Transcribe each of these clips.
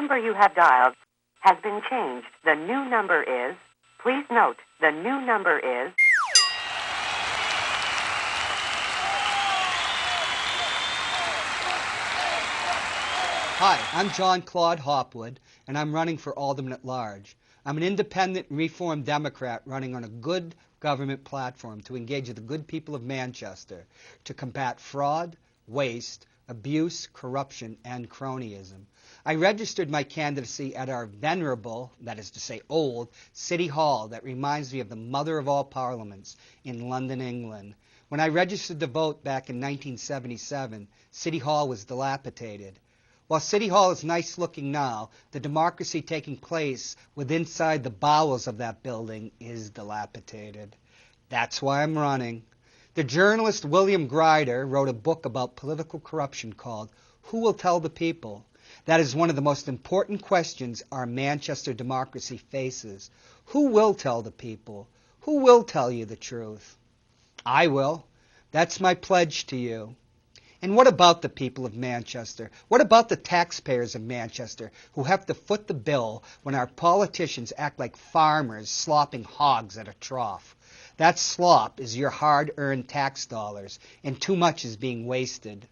number you have dialed has been changed. The new number is... Please note, the new number is... Hi, I'm John Claude Hopwood, and I'm running for Alderman at Large. I'm an independent and reformed Democrat running on a good government platform to engage with the good people of Manchester to combat fraud, waste, abuse, corruption, and cronyism. I registered my candidacy at our venerable, that is to say old, City Hall that reminds me of the mother of all parliaments in London, England. When I registered to vote back in 1977, City Hall was dilapidated. While City Hall is nice looking now, the democracy taking place inside the bowels of that building is dilapidated. That's why I'm running. The journalist William Grider wrote a book about political corruption called Who Will Tell the People? That is one of the most important questions our Manchester democracy faces. Who will tell the people? Who will tell you the truth? I will. That's my pledge to you. And what about the people of Manchester? What about the taxpayers of Manchester who have to foot the bill when our politicians act like farmers slopping hogs at a trough? That slop is your hard-earned tax dollars, and too much is being wasted.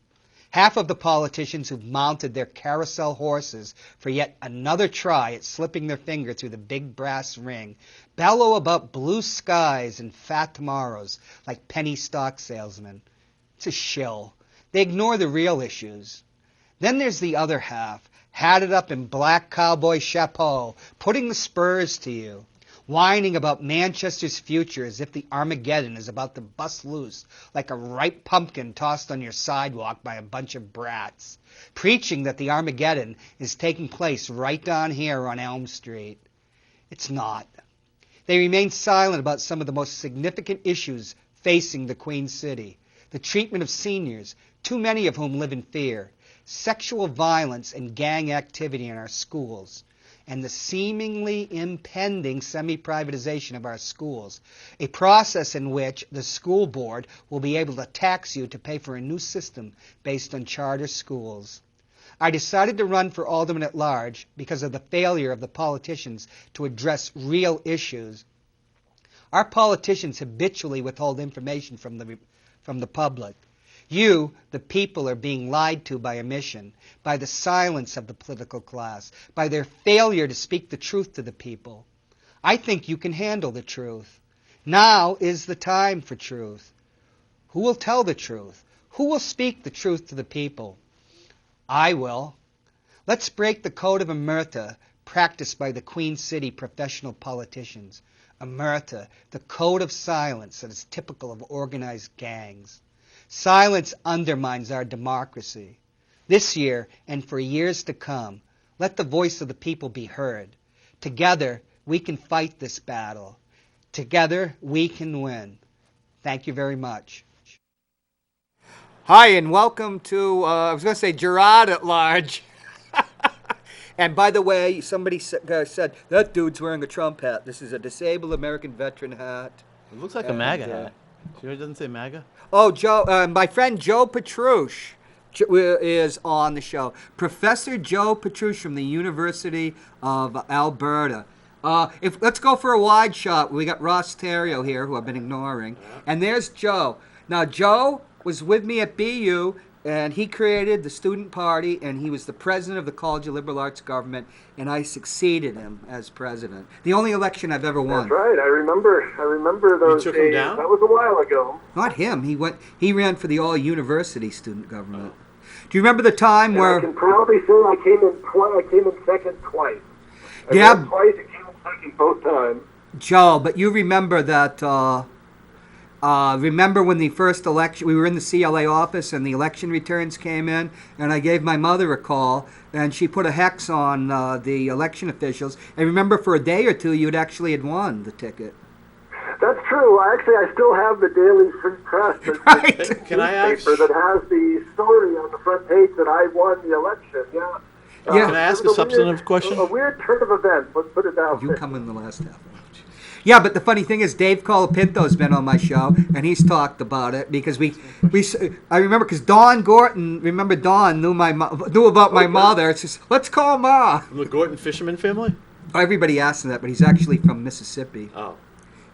Half of the politicians who've mounted their carousel horses for yet another try at slipping their finger through the big brass ring bellow about blue skies and fat tomorrows like penny stock salesmen. It's a shill. They ignore the real issues. Then there's the other half, hatted up in black cowboy chapeau, putting the spurs to you, whining about Manchester's future as if the Armageddon is about to bust loose like a ripe pumpkin tossed on your sidewalk by a bunch of brats, preaching that the Armageddon is taking place right down here on Elm Street. It's not. They remain silent about some of the most significant issues facing the Queen City. The treatment of seniors, too many of whom live in fear, sexual violence and gang activity in our schools, and the seemingly impending semi-privatization of our schools, a process in which the school board will be able to tax you to pay for a new system based on charter schools. I decided to run for Alderman at Large because of the failure of the politicians to address real issues. Our politicians habitually withhold information from the public. You, the people, are being lied to by omission, by the silence of the political class, by their failure to speak the truth to the people. I think you can handle the truth. Now is the time for truth. Who will tell the truth? Who will speak the truth to the people? I will. Let's break the code of omerta practiced by the Queen City professional politicians. Omerta, the code of silence that is typical of organized gangs. Silence undermines our democracy. This year and for years to come, let the voice of the people be heard. Together, we can fight this battle. Together, we can win. Thank you very much. Hi, and welcome to, I was going to say Gerard at Large. And by the way, somebody said, that dude's wearing a Trump hat. This is a disabled American veteran hat. It looks like a MAGA hat. Sure it doesn't say MAGA? Oh, Joe, my friend Joe Petrush is on the show. Professor Joe Petrush from the University of Alberta. Let's go for a wide shot. We got Ross Terrio here, who I've been ignoring. And there's Joe. Now, Joe was with me at BU, and he created the student party, and he was the president of the College of Liberal Arts Government, and I succeeded him as president. The only election I've ever won. That's right. I remember those days. Him down? That was a while ago. Not him. He ran for the all-university student government. Do you remember the time where... I can proudly say I came in second twice. I ran twice and came in second both times. Joe, but you remember that... remember when the first election, we were in the CLA office and the election returns came in, and I gave my mother a call, and she put a hex on the election officials. And remember, for a day or two, you'd actually had won the ticket. That's true. I still have the Daily Free Press, right. the newspaper that has the story on the front page that I won the election. Yeah. Can I ask a substantive question? A weird turn of events. Let's put it that way. You come in the last half. Yeah, but the funny thing is, Dave Colapinto's been on my show, and he's talked about it because I remember because Don Gorton, remember Don knew about my mother. It's just, let's call Ma. From the Gorton fisherman family? Everybody asks him that, but he's actually from Mississippi. Oh.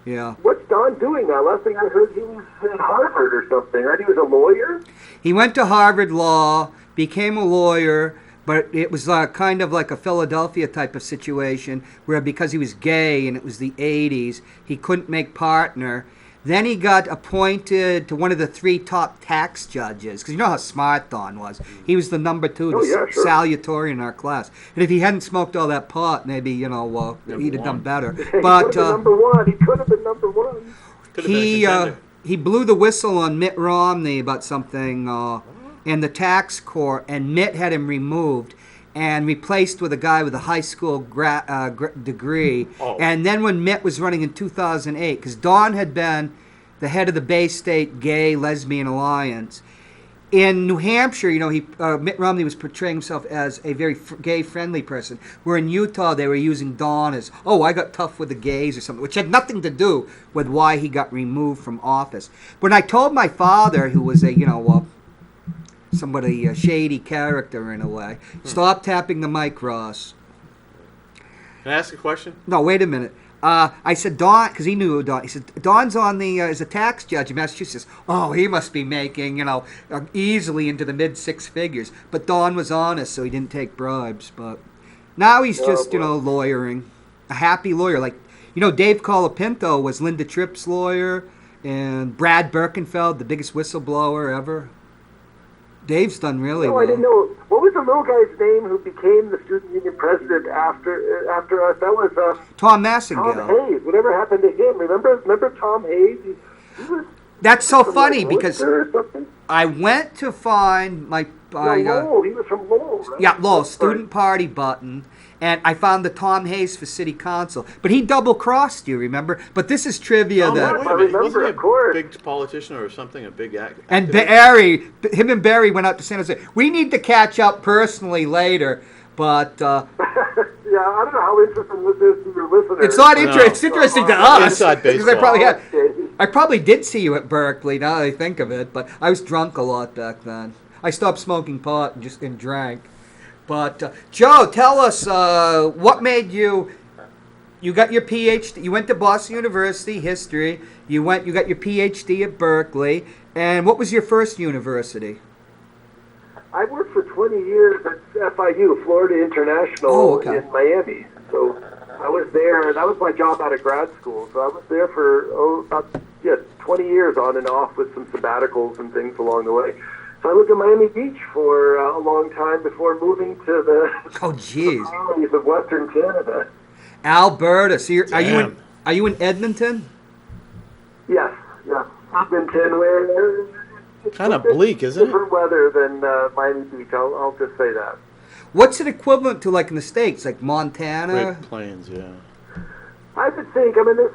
Yeah. What's Don doing now? Last thing I heard, he was in Harvard or something, right? He was a lawyer? He went to Harvard Law, became a lawyer, but it was kind of like a Philadelphia type of situation where because he was gay and it was the 80s, he couldn't make partner. Then he got appointed to one of the 3 top tax judges, because you know how smart Don was. He was the number 2, salutatorian in our class. And if he hadn't smoked all that pot, maybe, he'd have done better. But number 1. He could have been number 1. He blew the whistle on Mitt Romney about something in the tax court, and Mitt had him removed and replaced with a guy with a high school degree. Oh. And then when Mitt was running in 2008, because Don had been the head of the Bay State Gay Lesbian Alliance, in New Hampshire, Mitt Romney was portraying himself as a very gay-friendly person, where in Utah they were using Don as, I got tough with the gays or something, which had nothing to do with why he got removed from office. When I told my father, who was a shady character in a way, stop tapping the mic, Ross. Can I ask a question? No, wait a minute. I said, Don, because he knew Don. He said, Don's on is a tax judge in Massachusetts. Oh, he must be making, easily into the mid 6 figures. But Don was honest, so he didn't take bribes. But now he's just, lawyering. A happy lawyer. Like, Dave Colapinto was Linda Tripp's lawyer, and Brad Birkenfeld, the biggest whistleblower ever. Dave's done really well. I didn't know. What was the little guy's name who became the student union president after us? That was Tom Massengale. Tom Hayes. Whatever happened to him? Remember Tom Hayes? He was That's so funny because or something? I went to find my Lowell. He was from Lowell, right? Yeah, Lowell, student party button, and I found the Tom Hayes for city council. But he double-crossed you, remember? But this is trivia that... Wait a minute. Wasn't he a big politician or something, a big actor? And him and Barry went out to San Jose. We need to catch up personally later, but... Yeah, I don't know how interesting this is to your listeners. It's not interesting. It's interesting to us. Inside baseball. I probably did see you at Berkeley, now that I think of it, but I was drunk a lot back then. I stopped smoking pot and drank. But, Joe, tell us, what made you got your PhD, you went to Boston University, history, you got your PhD at Berkeley, and what was your first university? I worked for 20 years at FIU, Florida International, in Miami. So I was there. That was my job out of grad school. So I was there for about 20 years on and off with some sabbaticals and things along the way. So I lived in Miami Beach for a long time before moving to the colonies of Western Canada. Alberta. So are you in Edmonton? Yes, yeah. Edmonton, where it's kind of bleak, isn't it? Different weather than Miami Beach. I'll just say that. What's it equivalent to, like in the States, like Montana? Great Plains, yeah. I would think. I mean, they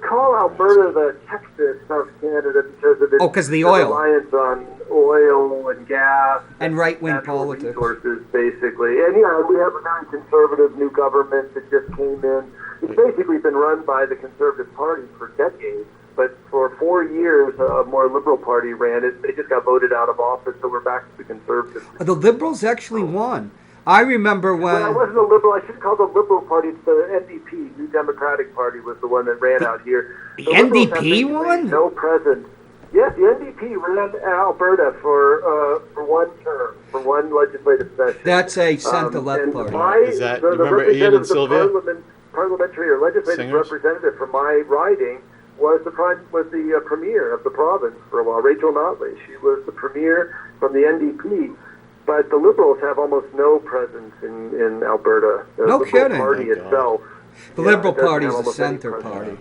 call Alberta the Texas of Canada because of its the oil. Reliance on oil and gas and right-wing politics, resources, basically. And we have a very conservative new government that just came in. It's basically been run by the Conservative Party for decades. But for 4 years, a more liberal party ran it. They just got voted out of office, so we're back to the Conservatives. The Liberals actually won. I remember when... Well, it wasn't a Liberal. I should call it the Liberal Party. It's the NDP, New Democratic Party, was the one that ran out here. The NDP won? No presence. Yes, the NDP ran Alberta for one term, for one legislative session. That's a centre-left party. Is that, you remember Ian and Sylvia? Parliamentary or legislative representative from my riding was the premier of the province for a while, Rachel Notley. She was the premier from the NDP. But the Liberals have almost no presence in Alberta. The Liberal Party itself. The Liberal Party is a centre party.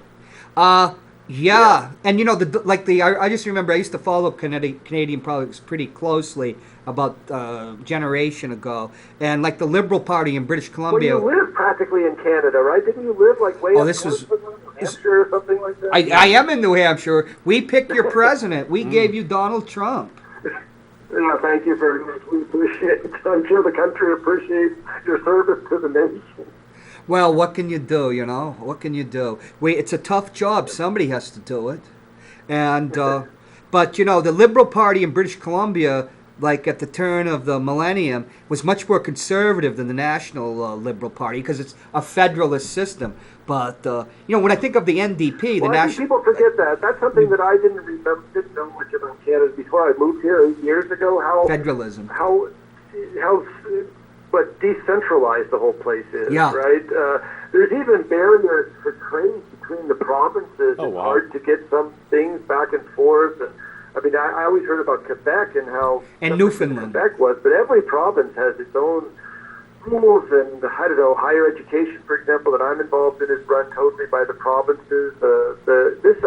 And I just remember I used to follow Canadian politics pretty closly about a generation ago, and like the Liberal Party in British Columbia. Well, you live practically in Canada, right? Didn't you live like way up north in New Hampshire or something like that? I am in New Hampshire. We picked your president. We gave you Donald Trump. Yeah, thank you very much. We appreciate it. I'm sure the country appreciates your service to the nation. Well, what can you do, you know? What can you do? It's a tough job. Somebody has to do it. And, but, you know, the Liberal Party in British Columbia, like at the turn of the millennium, was much more conservative than the National Liberal Party because it's a federalist system. But, you know, when I think of the NDP, well, I think people forget that. That's something that I didn't know much about Canada before I moved here 8 years ago. How federalism. How but decentralized the whole place is, right? There's even barriers for trade between the provinces. Oh, it's wow. hard to get some things back and forth. And I mean, I always heard about Quebec and how and Newfoundland. Quebec was, but every province has its own rules, and I don't know, higher education, for example, that I'm involved in is run totally by the provinces.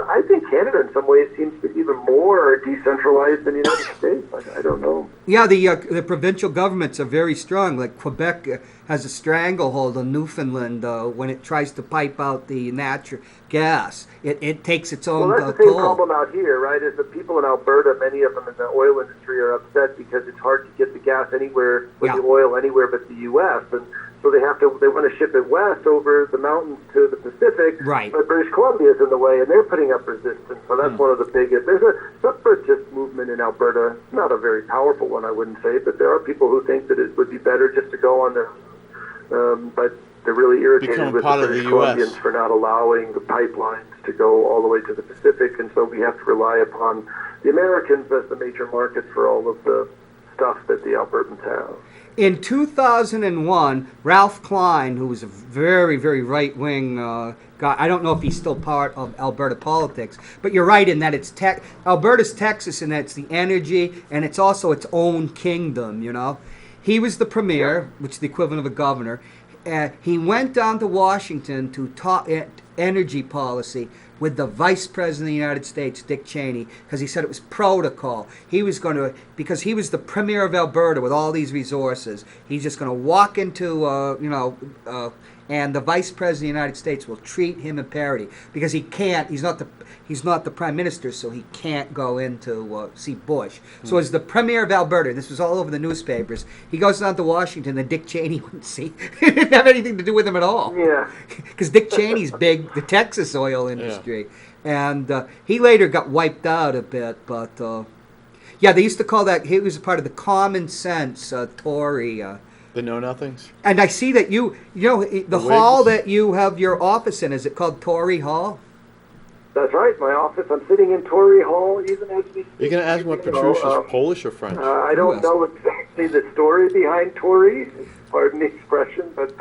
I think Canada, in some ways, seems to be even more decentralized than the United States. I don't know. Yeah, the provincial governments are very strong. Like Quebec has a stranglehold on Newfoundland when it tries to pipe out the natural gas. It takes its own Well, that's the same toll. problem out here, right? Is the people in Alberta, many of them in the oil industry, are upset because it's hard to get the gas anywhere, with the oil anywhere but the U.S. And so they want to ship it west over the mountains to the Pacific. Right. But British Columbia is in the way, and they're putting up resistance. So that's one of the biggest. There's a separatist movement in Alberta. Not a very powerful one, I wouldn't say, but there are people who think that it would be better just to go on their. But they're really irritated with the British Columbians for not allowing the pipelines to go all the way to the Pacific, and so we have to rely upon the Americans as the major market for all of the stuff that the Albertans have. In 2001, Ralph Klein, who was a very, very right-wing guy, I don't know if he's still part of Alberta politics, but you're right in that it's Alberta's Texas, and that it's the energy, and it's also its own kingdom, you know. He was the premier, which is the equivalent of a governor. He went down to Washington to talk energy policy with the Vice President of the United States, Dick Cheney, because he said it was protocol. He was going to, because he was the premier of Alberta with all these resources, he's just going to walk into, and the Vice President of the United States will treat him in parity because he can't. He's not the Prime Minister, so he can't go in to see Bush. So as the Premier of Alberta, this was all over the newspapers, he goes down to Washington, and Dick Cheney wouldn't see. It didn't have anything to do with him at all. Yeah. Because Dick Cheney's big, the Texas oil industry. Yeah. And he later got wiped out a bit, but yeah, they used to call that, he was a part of the common sense Tory. The know-nothings? And I see that you know, the hall that you have your office in, is it called Tory Hall? That's right, my office. I'm sitting in Tory Hall even as we speak. You're going to ask what Patricia's Polish or French? I don't know exactly the story behind Tory, pardon the expression, but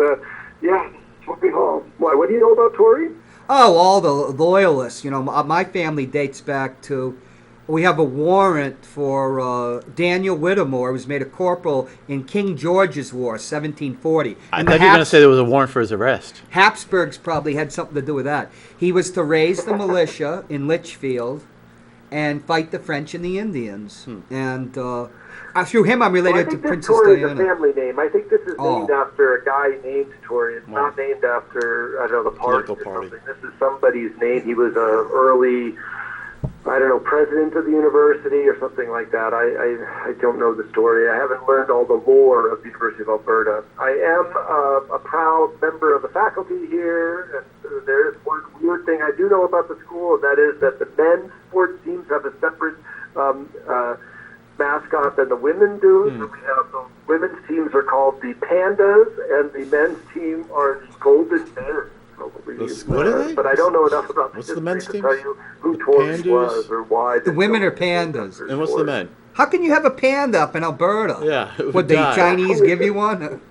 yeah, Tory Hall. Why, what do you know about Tory? Oh, all the loyalists. You know, my family dates back to, we have a warrant for Daniel Whittemore, who was made a corporal in King George's War, 1740. I thought you were going to say there was a warrant for his arrest. Habsburgs probably had something to do with that. He was to raise the militia in Litchfield and fight the French and the Indians. And through him, I'm related to Princess Tory Diana. Is a family name. I think this is named after a guy named Tory. It's not named after, I don't know, the party or something. This is somebody's name. He was an early, I don't know, president of the university or something like that. I don't know the story. I haven't learned all the lore of the University of Alberta. I am a proud member of the faculty here, and there is one weird thing I do know about the school, and that is that the men's sports teams have a separate mascot than the women do. So we have the women's teams are called the Pandas, and the men's team are the Golden Bears. What are they? But I don't know enough about What's the men's team? to tell you who Tory was or why. The women are pandas. And what's the men? How can you have a panda up in Alberta? Yeah. Would the Chinese give you one?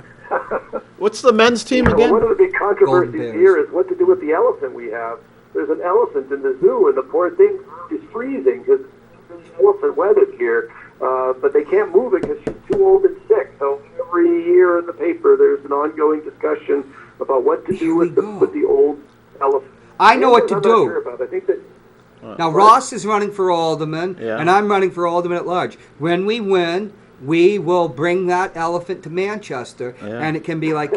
What's the men's team again? One of the big controversies here is what to do with the elephant we have. There's an elephant in the zoo, and the poor thing is freezing because there's elephant weather here. But they can't move it because she's too old and sick. So every year in the paper, there's an ongoing discussion about what to do with the old elephant. I know what to do. Sure about it. I think that. Now, Ross is running for alderman, and I'm running for alderman at large. When we win, we will bring that elephant to Manchester, and it can be like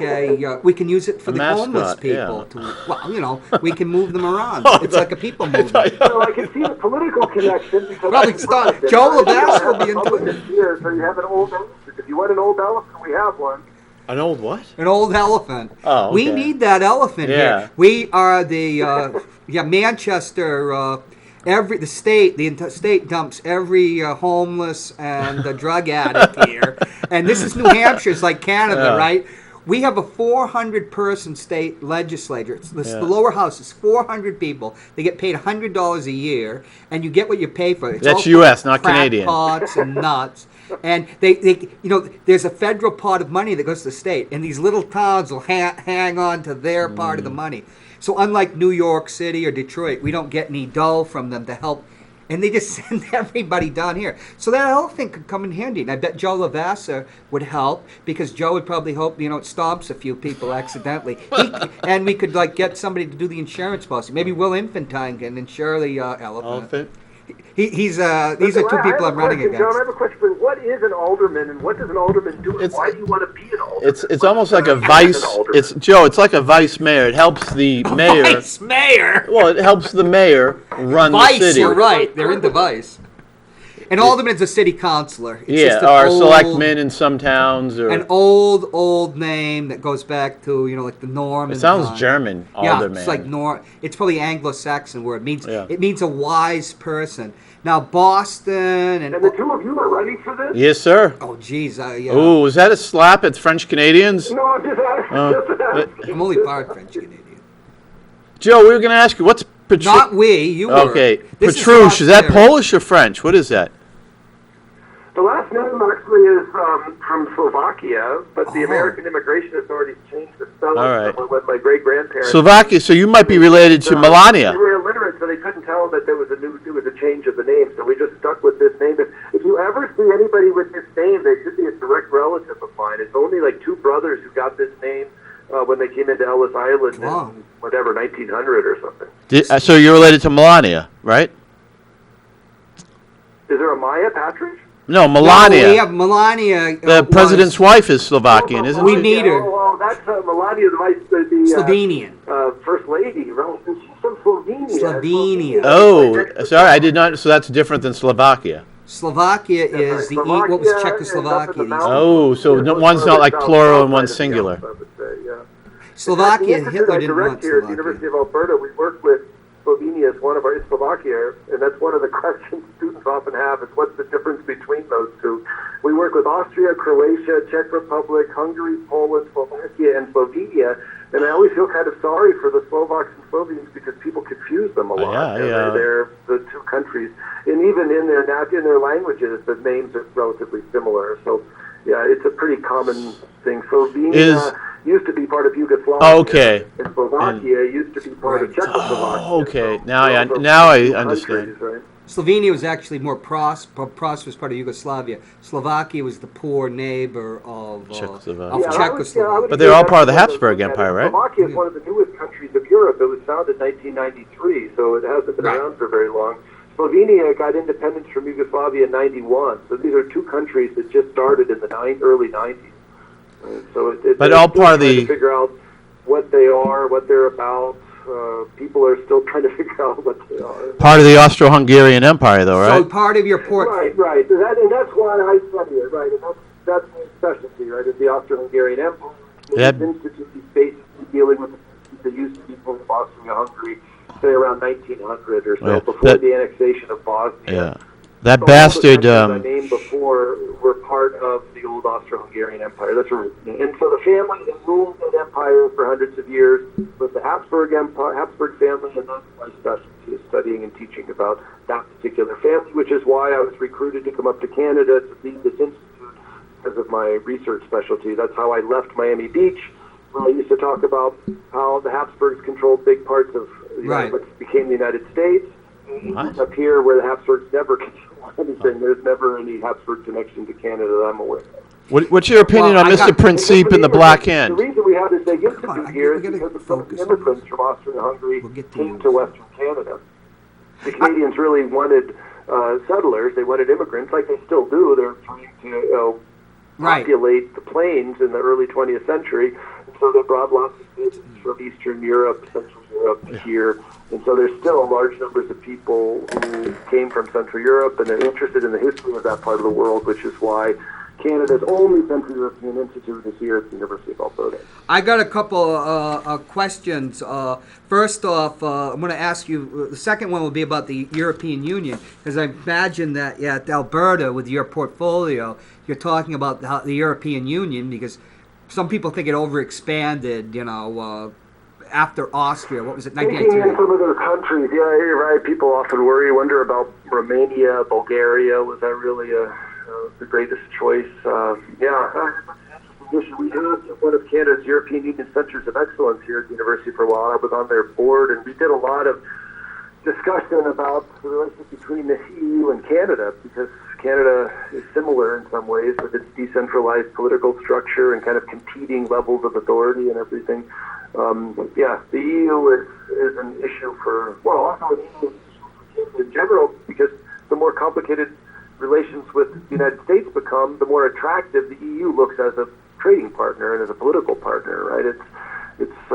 we can use it for the mascot, homeless people. Well, you know, we can move them around. It's like a people movement. Well, I can see the political connection. Well, it's not. Joe Lavash will be into it. Here, so you have an old elephant. If you want an old elephant, we have one. An old what? An old elephant. Oh, okay. We need that elephant here. We are the Manchester. The state dumps every homeless and drug addict here, and this is New Hampshire. It's like Canada, right? We have a 400-person state legislature. The lower house is 400 people. They get paid $100 a year, and you get what you pay for. That's U.S., not Canadian. Pots and nuts. And they, there's a federal pot of money that goes to the state, and these little towns will hang on to their part of the money. So unlike New York City or Detroit, we don't get any dough from them to help, and they just send everybody down here. So that elephant could come in handy, and I bet Joe Lavassa would help, because Joe would probably hope, it stomps a few people accidentally. And we could get somebody to do the insurance policy. Maybe Will Infantine can insure the elephant. These are two people I'm running against. John, I have a question for you. What is an alderman, and what does an alderman do, and why do you want to be an alderman? It's almost like a vice. It's Joe. It's like a vice mayor. It helps the mayor. Vice mayor. Well, it helps the mayor run the city. Vice. You're right. They're into vice. An alderman is a city councilor. It's or selectmen in some towns, or an old name that goes back to like the Norman. It sounds German. Alderman. Yeah, it's like It's probably Anglo-Saxon word. It means a wise person. Now Boston and the two of you are running for this? Yes, sir. Oh, geez. Yeah. Oh, is that a slap at French Canadians? No, I'm just asking. I'm only part French Canadian. Joe, we were going to ask you, what's Not we. You were. Okay, Petrouche. Is that Polish or French? What is that? The last name actually is from Slovakia, but the American Immigration Authorities changed the spelling. All right. So with my great-grandparents. Slovakia. So you might be related to Melania. They were illiterate, so they couldn't tell that there was a change of the name. So we just stuck with this name. If you ever see anybody with this name, they should be a direct relative of mine. It's only like two brothers who got this name when they came into Ellis Island in whatever 1900 or something. So you're related to Melania, right? Is there a Maya Patrick? No, Melania. No, we have Melania. The president's wife is Slovakian, isn't we she? need her. Oh, that's Melania, the Slovenian. First lady, right? She's from Slovenia. Slovenia. Oh, sorry, I did not. So that's different than Slovakia. Slovakia is what was Czechoslovakia. Oh, so one's not like plural and one's singular. Slovakia, Hitler didn't want here at the University of Alberta, we work with Slovenia as one of our, in Slovakia, and that's one of the questions students often have, is what's the difference between those two? We work with Austria, Croatia, Czech Republic, Hungary, Poland, Slovakia, and Slovenia, and I always feel kind of sorry for the Slovaks and Slovenes because people confuse them a lot. They're the two countries, and even in their languages, the names are relatively similar. So, yeah, it's a pretty common thing. Slovenia used to be part of Yugoslavia. Oh, okay. And Slovakia used to be part of Czechoslovakia. Oh, okay. So Now I understand. Right? Slovenia was actually more prosperous part of Yugoslavia. Slovakia was the poor neighbor of Czechoslovakia. But they're all part of the Habsburg Empire, right? Slovakia is one of the newest countries of Europe. It was founded in 1993, so it hasn't been around for very long. Slovenia got independence from Yugoslavia in 91, so these are two countries that just started in the early 90s. So but all part of the... to figure out what they are, what they're about. People are still trying to figure out what they are. Part of the Austro-Hungarian Empire, though, right? So part of your port... Right. And that's why I study it, right? And that's my specialty, right, is the Austro-Hungarian Empire. This institute is basically dealing with the used to be from Austria-Hungary, say around 1900 or so, before the annexation of Bosnia. Yeah. That bastard... I named before were part of the old Austro-Hungarian Empire. That's right. And so the family that ruled that empire for hundreds of years was the Habsburg family, and that's my specialty, is studying and teaching about that particular family, which is why I was recruited to come up to Canada to lead this institute because of my research specialty. That's how I left Miami Beach, where I used to talk about how the Habsburgs controlled big parts of what became the United States. Up here, where the Habsburgs never control anything, there's never any Habsburg connection to Canada that I'm aware of. What's your opinion on Mr. Principe and the Black End? The reason we have this big institute here is because of some of the immigrants from Austria and Hungary came to Western Canada. The Canadians really wanted settlers. They wanted immigrants, like they still do. They're trying to populate the plains in the early 20th century. And so they brought lots of citizens from Eastern Europe, Central Europe here. And so there's still large numbers of people who came from Central Europe and are interested in the history of that part of the world, which is why Canada's only Central European Institute is here at the University of Alberta. I got a couple questions. First off, I'm going to ask you, the second one will be about the European Union, because I imagine that at Alberta, with your portfolio, you're talking about the European Union, because some people think it overexpanded, after Austria. What was it, Taking 1983? in some of those countries, yeah, you're right. People often wonder about Romania, Bulgaria. Was that really the greatest choice? We had one of Canada's European Union Centers of Excellence here at the University for a while. I was on their board, and we did a lot of discussion about the relationship between the EU and Canada, because Canada is similar in some ways with its decentralized political structure and kind of competing levels of authority and everything. The EU is an issue also an issue in general, because the more complicated relations with the United States become, the more attractive the EU looks as a trading partner and as a political partner, right? It's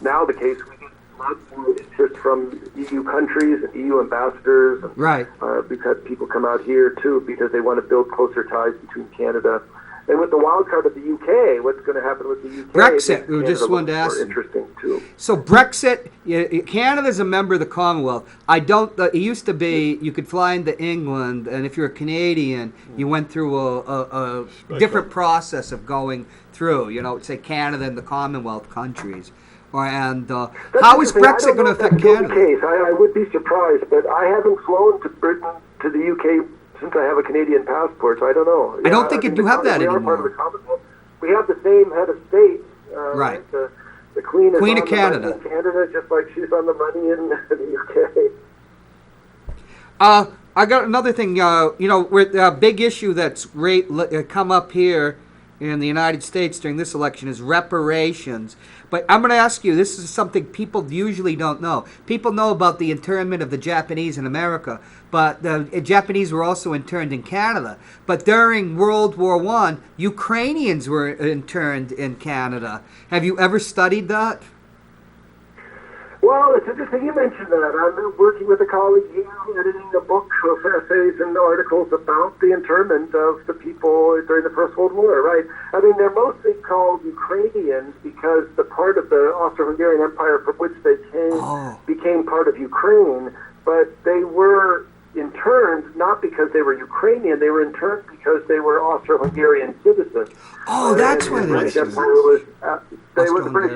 now the case we get a lot more interest from EU countries and EU ambassadors. And, right. We've had people come out here too because they want to build closer ties between Canada and with the wild card of the UK. What's going to happen with the UK? Brexit. We just wanted to ask. Interesting too. So Brexit, Canada's a member of the Commonwealth. It used to be you could fly into England, and if you're a Canadian, you went through a different process of going through. Say Canada and the Commonwealth countries. How is Brexit going to affect Canada? Case. I would be surprised, but I haven't flown to Britain to the UK since I have a Canadian passport, so I don't know. I don't think you do have that anymore. We are part of the Commonwealth. We have the same head of state. Right. The Queen is Queen on of Canada. The money in Canada, just like she's on the money in the UK. I got another thing. With a big issue that's come up here in the United States during this election is reparations. But I'm going to ask you, this is something people usually don't know. People know about the internment of the Japanese in America, but the Japanese were also interned in Canada. But during World War I, Ukrainians were interned in Canada. Have you ever studied that? Well, it's interesting you mentioned that. I'm working with a colleague here editing a book of essays and articles about the internment of the people during the First World War, right? I mean, they're mostly called Ukrainians because the part of the Austro-Hungarian Empire from which they came became part of Ukraine, but they were interned not because they were Ukrainian, they were interned because they were Austro-Hungarian citizens. That's why the British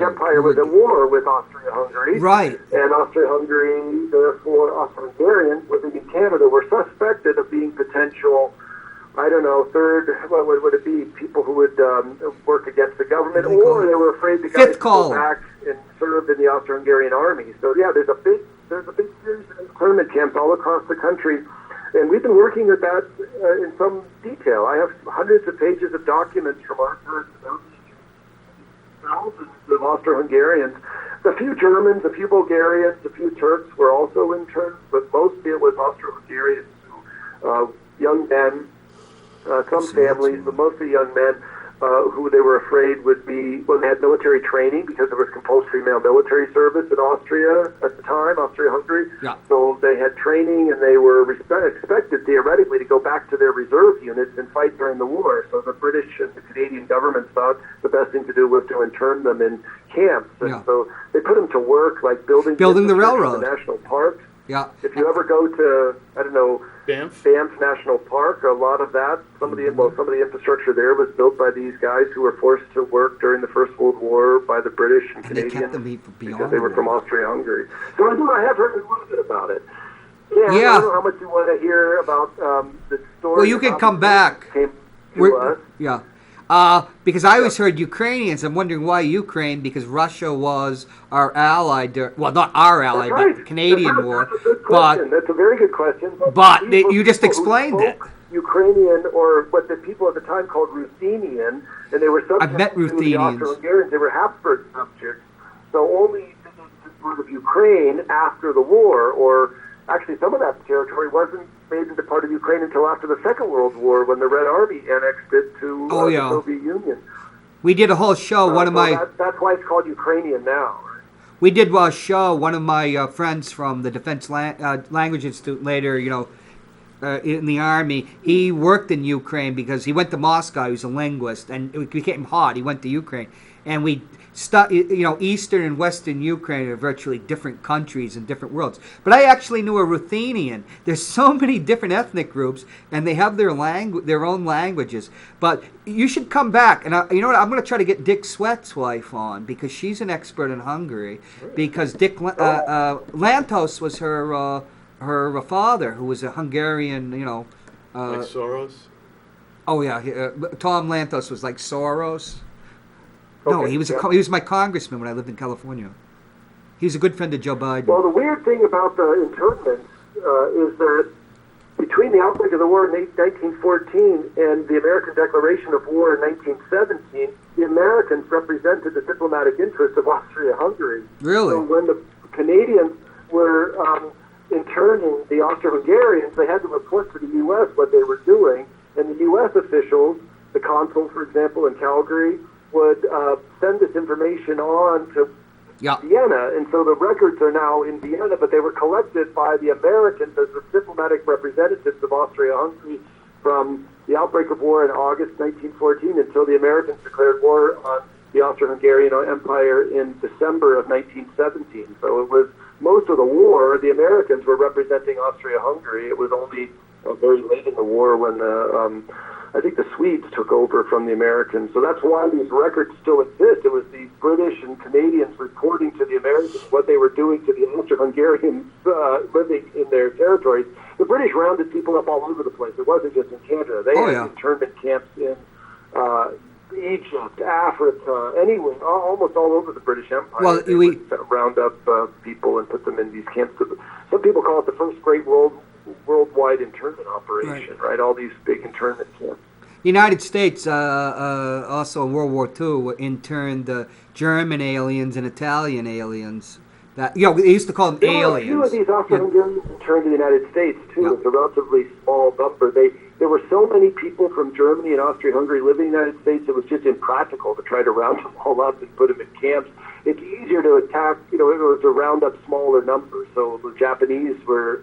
Empire was at war with Austria-Hungary. Right. And Austria-Hungary, therefore Austro-Hungarians living in Canada, were suspected of being potential, what would it be, people who would work against the government, or they were afraid the guys would go back and serve in the Austro-Hungarian army. So yeah, there's a big series of internment camps all across the country, and we've been working with that in some detail. I have hundreds of pages of documents from archives about thousands of Austro-Hungarians. A few Germans, a few Bulgarians, a few Turks were also interned, but mostly it was Austro-Hungarians, young men, some families, but mostly young men, who they were afraid would be, they had military training because there was compulsory male military service in Austria at the time, Austria-Hungary. Yeah. So they had training, and they were expected theoretically to go back to their reserve units and fight during the war. So the British and the Canadian governments thought the best thing to do was to intern them in camps. And so they put them to work, like building the railroad, the national parks. Yeah. If you ever go to, Banff National Park, a lot of that, some of the infrastructure there was built by these guys who were forced to work during the First World War by the British and Canadians, they kept them because they were from Austria-Hungary. So I have heard a little bit about it. Yeah. I don't know how much you want to hear about the story. Well, you can come back. Came to us. Yeah. Because I always heard Ukrainians. I'm wondering why Ukraine, because Russia was our ally, not our ally, but the Canadian war. That's a very good question. But you just explained it. Ukrainian, or what the people at the time called Ruthenian, and they were subject to the Austro-Hungarians. They were Habsburg subjects. So only part of Ukraine after the war, or actually some of that territory wasn't made into part of Ukraine until after the Second World War, when the Red Army annexed it to the Soviet Union. We did a whole show. That's why it's called Ukrainian now. Right? We did a show. One of my friends from the Defense Language Institute later, in the army. He worked in Ukraine because he went to Moscow. He was a linguist, and it became hot. He went to Ukraine, and Eastern and Western Ukraine are virtually different countries and different worlds. But I actually knew a Ruthenian. There's so many different ethnic groups, and they have their own languages. But you should come back, and you know what? I'm going to try to get Dick Sweat's wife on because she's an expert in Hungary. Because Dick Lantos was her father, who was a Hungarian. Like Soros. Oh yeah, Tom Lantos was like Soros. No, Okay, he was my congressman when I lived in California. He was a good friend of Joe Biden. Well, the weird thing about the internments is that between the outbreak of the war in 1914 and the American Declaration of War in 1917, the Americans represented the diplomatic interests of Austria-Hungary. Really? So when the Canadians were interning the Austro-Hungarians, they had to report to the U.S. what they were doing, and the U.S. officials, the consul, for example, in Calgary, would send this information on to Vienna, and so the records are now in Vienna, but they were collected by the Americans as the diplomatic representatives of Austria-Hungary from the outbreak of war in August 1914 until the Americans declared war on the Austro-Hungarian Empire in December of 1917. So it was most of the war, the Americans were representing Austria-Hungary. It was only very late in the war when I think the Swedes took over from the Americans. So that's why these records still exist. It was the British and Canadians reporting to the Americans what they were doing to the Austro-Hungarians living in their territories. The British rounded people up all over the place. It wasn't just in Canada. They had internment camps in Egypt, Africa, anywhere, almost all over the British Empire. Well, they would round up people and put them in these camps. Some people call it the first great worldwide internment operation, right? All these big internment camps. The United States, also in World War II, interned German aliens and Italian aliens. They used to call them aliens. There were a few of these Austro-Hungarians interned in the United States, too. It's a relatively small number. There were so many people from Germany and Austria-Hungary living in the United States, it was just impractical to try to round them all up and put them in camps. It's easier to attack, it was to round up smaller numbers. So the Japanese were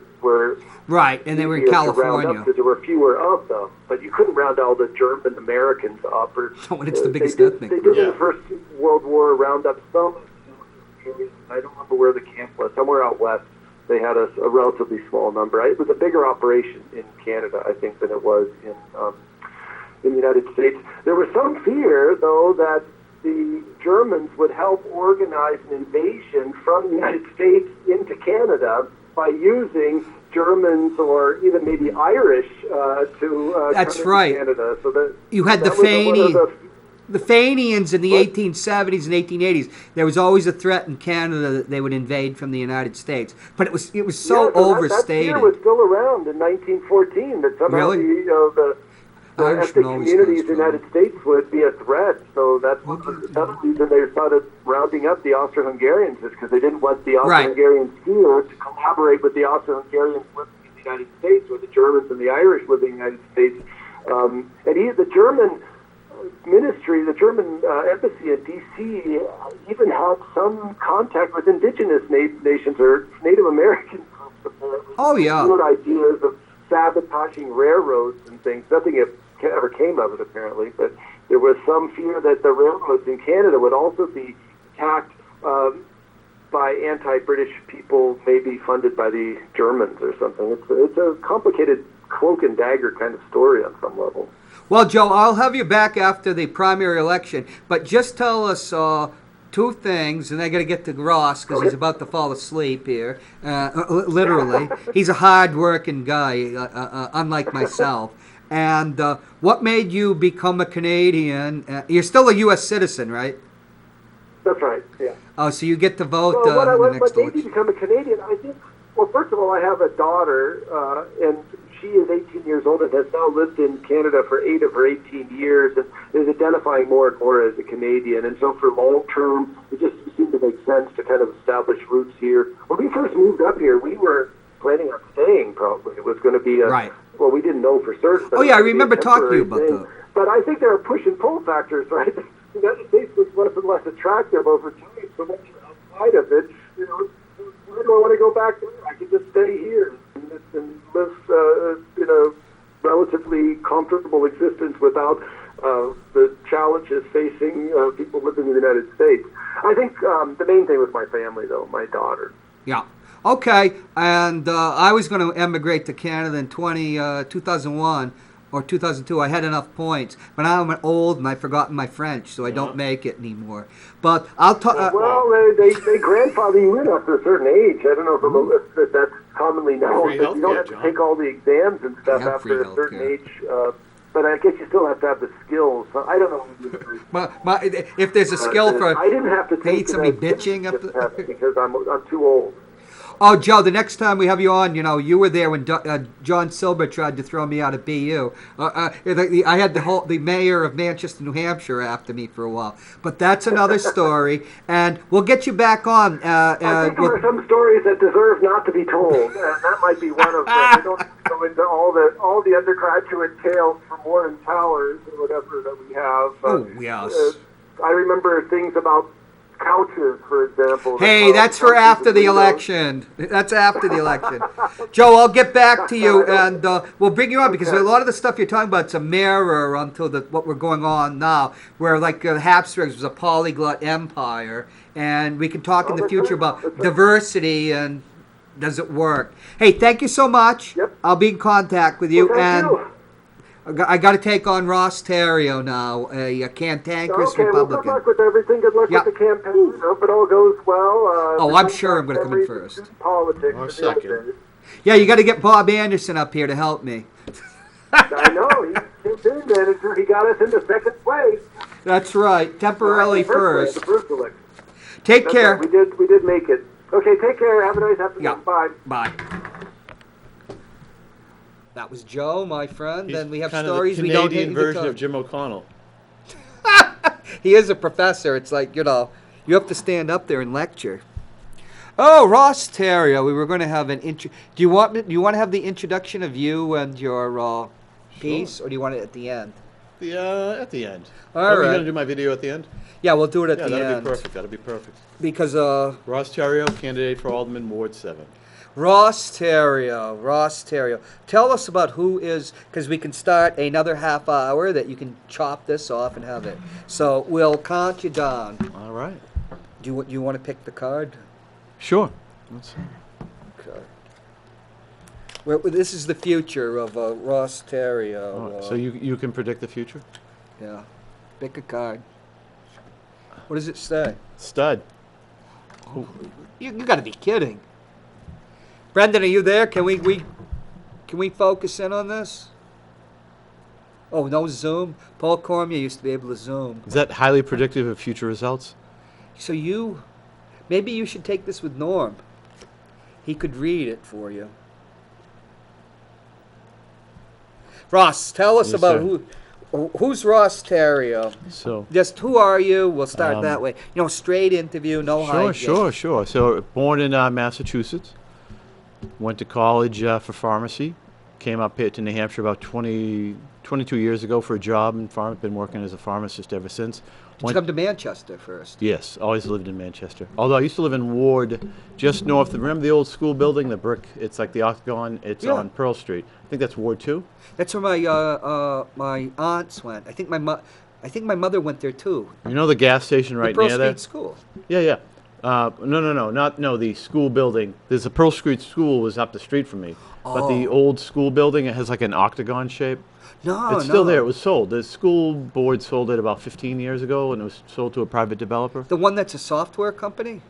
right, and they were in California because there were fewer of them. But you couldn't round all the German Americans up. It's the biggest ethnic group. They did in the First World War round up some. I don't remember where the camp was. Somewhere out west, they had a relatively small number. It was a bigger operation in Canada, I think, than it was in the United States. There was some fear, though, that the Germans would help organize an invasion from the United States into Canada by using Germans or even maybe Irish to That's come right. into Canada. So that you had the Fenians in the 1870s and 1880s. There was always a threat in Canada that they would invade from the United States, but it was so overstated. That fear was still around in 1914. That somehow the ethnic communities in the United States would be a threat. So that's another reason they started rounding up the Austro-Hungarians, is because they didn't want the Austro-Hungarians here to collaborate with the Austro-Hungarians living in the United States, or the Germans and the Irish living in the United States. And the German ministry, the German embassy at D.C. even had some contact with indigenous nations or Native American groups, apparently. Oh, yeah. Good ideas of sabotaging railroads and things. Nothing ever came of it, apparently, but there was some fear that the railroads in Canada would also be attacked by anti-British people, maybe funded by the Germans or something. It's a complicated cloak and dagger kind of story on some level. Well, Joe, I'll have you back after the primary election, but just tell us two things, and I got to get to Ross because he's about to fall asleep here, literally. He's a hard-working guy, unlike myself. And what made you become a Canadian? You're still a U.S. citizen, right? That's right, yeah. Oh, so you get to vote in the next election. What made me election. become a Canadian, I think, well, first of all, I have a daughter, and she is 18 years old and has now lived in Canada for 8 of her 18 years and is identifying more and more as a Canadian. And so for long term, it just seemed to make sense to kind of establish roots here. When we first moved up here, we were planning on staying, probably. It was going to be well, we didn't know for certain. Oh, yeah, I remember talking to you about that. But I think there are push and pull factors, right? The United States was less and less attractive over time, so once you're outside of it, why do I want to go back there? I can just stay here. And and lives in a relatively comfortable existence without the challenges facing people living in the United States. I think the main thing was my family, though, my daughter. Yeah. Okay, and I was going to emigrate to Canada in 2001 or 2002. I had enough points, but now I'm old and I've forgotten my French, so I don't make it anymore. But I'll talk. Well, they grandfather you in after a certain age. I don't know if that's commonly known. But you don't have to take all the exams and stuff after a certain age. But I guess you still have to have the skills. So I don't know. If there's a skill for, I didn't have to take somebody bitching up test because I'm too old. Oh, Joe, the next time we have you on, you were there when John Silver tried to throw me out of BU. I had the mayor of Manchester, New Hampshire after me for a while. But that's another story, and we'll get you back on. I think there are some stories that deserve not to be told, and that might be one of them. I don't go into all the undergraduate tales from Warren Towers or whatever that we have. Oh, yes. I remember things about couches, for example. Hey, that's for after the election. That's after the election. Joe, I'll get back to you, and we'll bring you on, because a lot of the stuff you're talking about is a mirror onto what we're going on now, where like Habsburgs was a polyglot empire, and we can talk in the future about diversity and does it work. Hey, thank you so much. Yep. I'll be in contact with you. Well, thank you. I got to take on Ross Terrio now, a cantankerous Republican. Well, good luck with everything. Good luck with the campaign. I hope it all goes well. I'm sure I'm going to come in first. Politics or second. Yeah, you got to get Bob Anderson up here to help me. I know. He's campaign manager. He got us into second place. That's right. Temporarily first. The first election. Take care. Right. We did make it. Okay, take care. Have a nice afternoon. Yeah. Bye. Bye. That was Joe, my friend. Then we have kind stories of the we don't Canadian version of Jim O'Connell. He is a professor. It's like, you have to stand up there and lecture. Oh, Ross Terrio. We were going to have an intro. Do you want to have the introduction of you and your piece, or do you want it at the end? At the end. All Are we right. going to do my video at the end? Yeah, we'll do it at the that'll end. be perfect. That'll be perfect. Because Ross Terrio, candidate for Alderman, Ward 7. Ross Terrio. Tell us about who is, because we can start another half hour that you can chop this off and have it. So we'll count you down. All right. Do you want to pick the card? Sure. Let's see. Okay. Well, this is the future of Ross Terrio. So you can predict the future? Yeah. Pick a card. What does it say? Stud. Oh, you got to be kidding. Brendan, are you there? Can we focus in on this? Oh, no Zoom? Paul Cormier used to be able to Zoom. Is that highly predictive of future results? So maybe you should take this with Norm. He could read it for you. Ross, tell us about who's Ross Terrio. So, just who are you? We'll start that way. Straight interview, no hide. Sure. So, born in Massachusetts. Went to college for pharmacy. Came up here to New Hampshire about 22 years ago for a job in pharmacy. Been working as a pharmacist ever since. Did you come to Manchester first? Yes, always lived in Manchester. Although I used to live in Ward, just north. Remember the old school building, the brick? It's like the Octagon. It's on Pearl Street. I think that's Ward 2. That's where my aunts went. I think my mother went there too. You know the gas station right near there? The Pearl Street School. Yeah. No, the school building. There's a Pearl Street School was up the street from me. But the old school building, it has like an octagon shape. It's still there. It was sold. The school board sold it about 15 years ago, and it was sold to a private developer. The one that's a software company?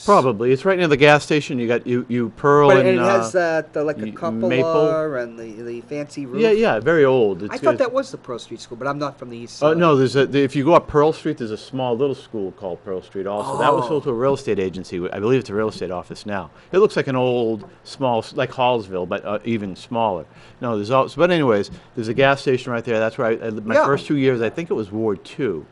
Probably. It's right near the gas station. You got you Pearl and it has that like a cupola maple and the fancy roof. Yeah, very old. I thought that was the Pearl Street School, but I'm not from the east side. No, if you go up Pearl Street, there's a small little school called Pearl Street also. That was sold to a real estate agency. I believe it's a real estate office now. It looks like an old, small, like Hallsville, but even smaller. No, but anyways, there's a gas station right there. That's where I lived my first 2 years. I think it was Ward 2.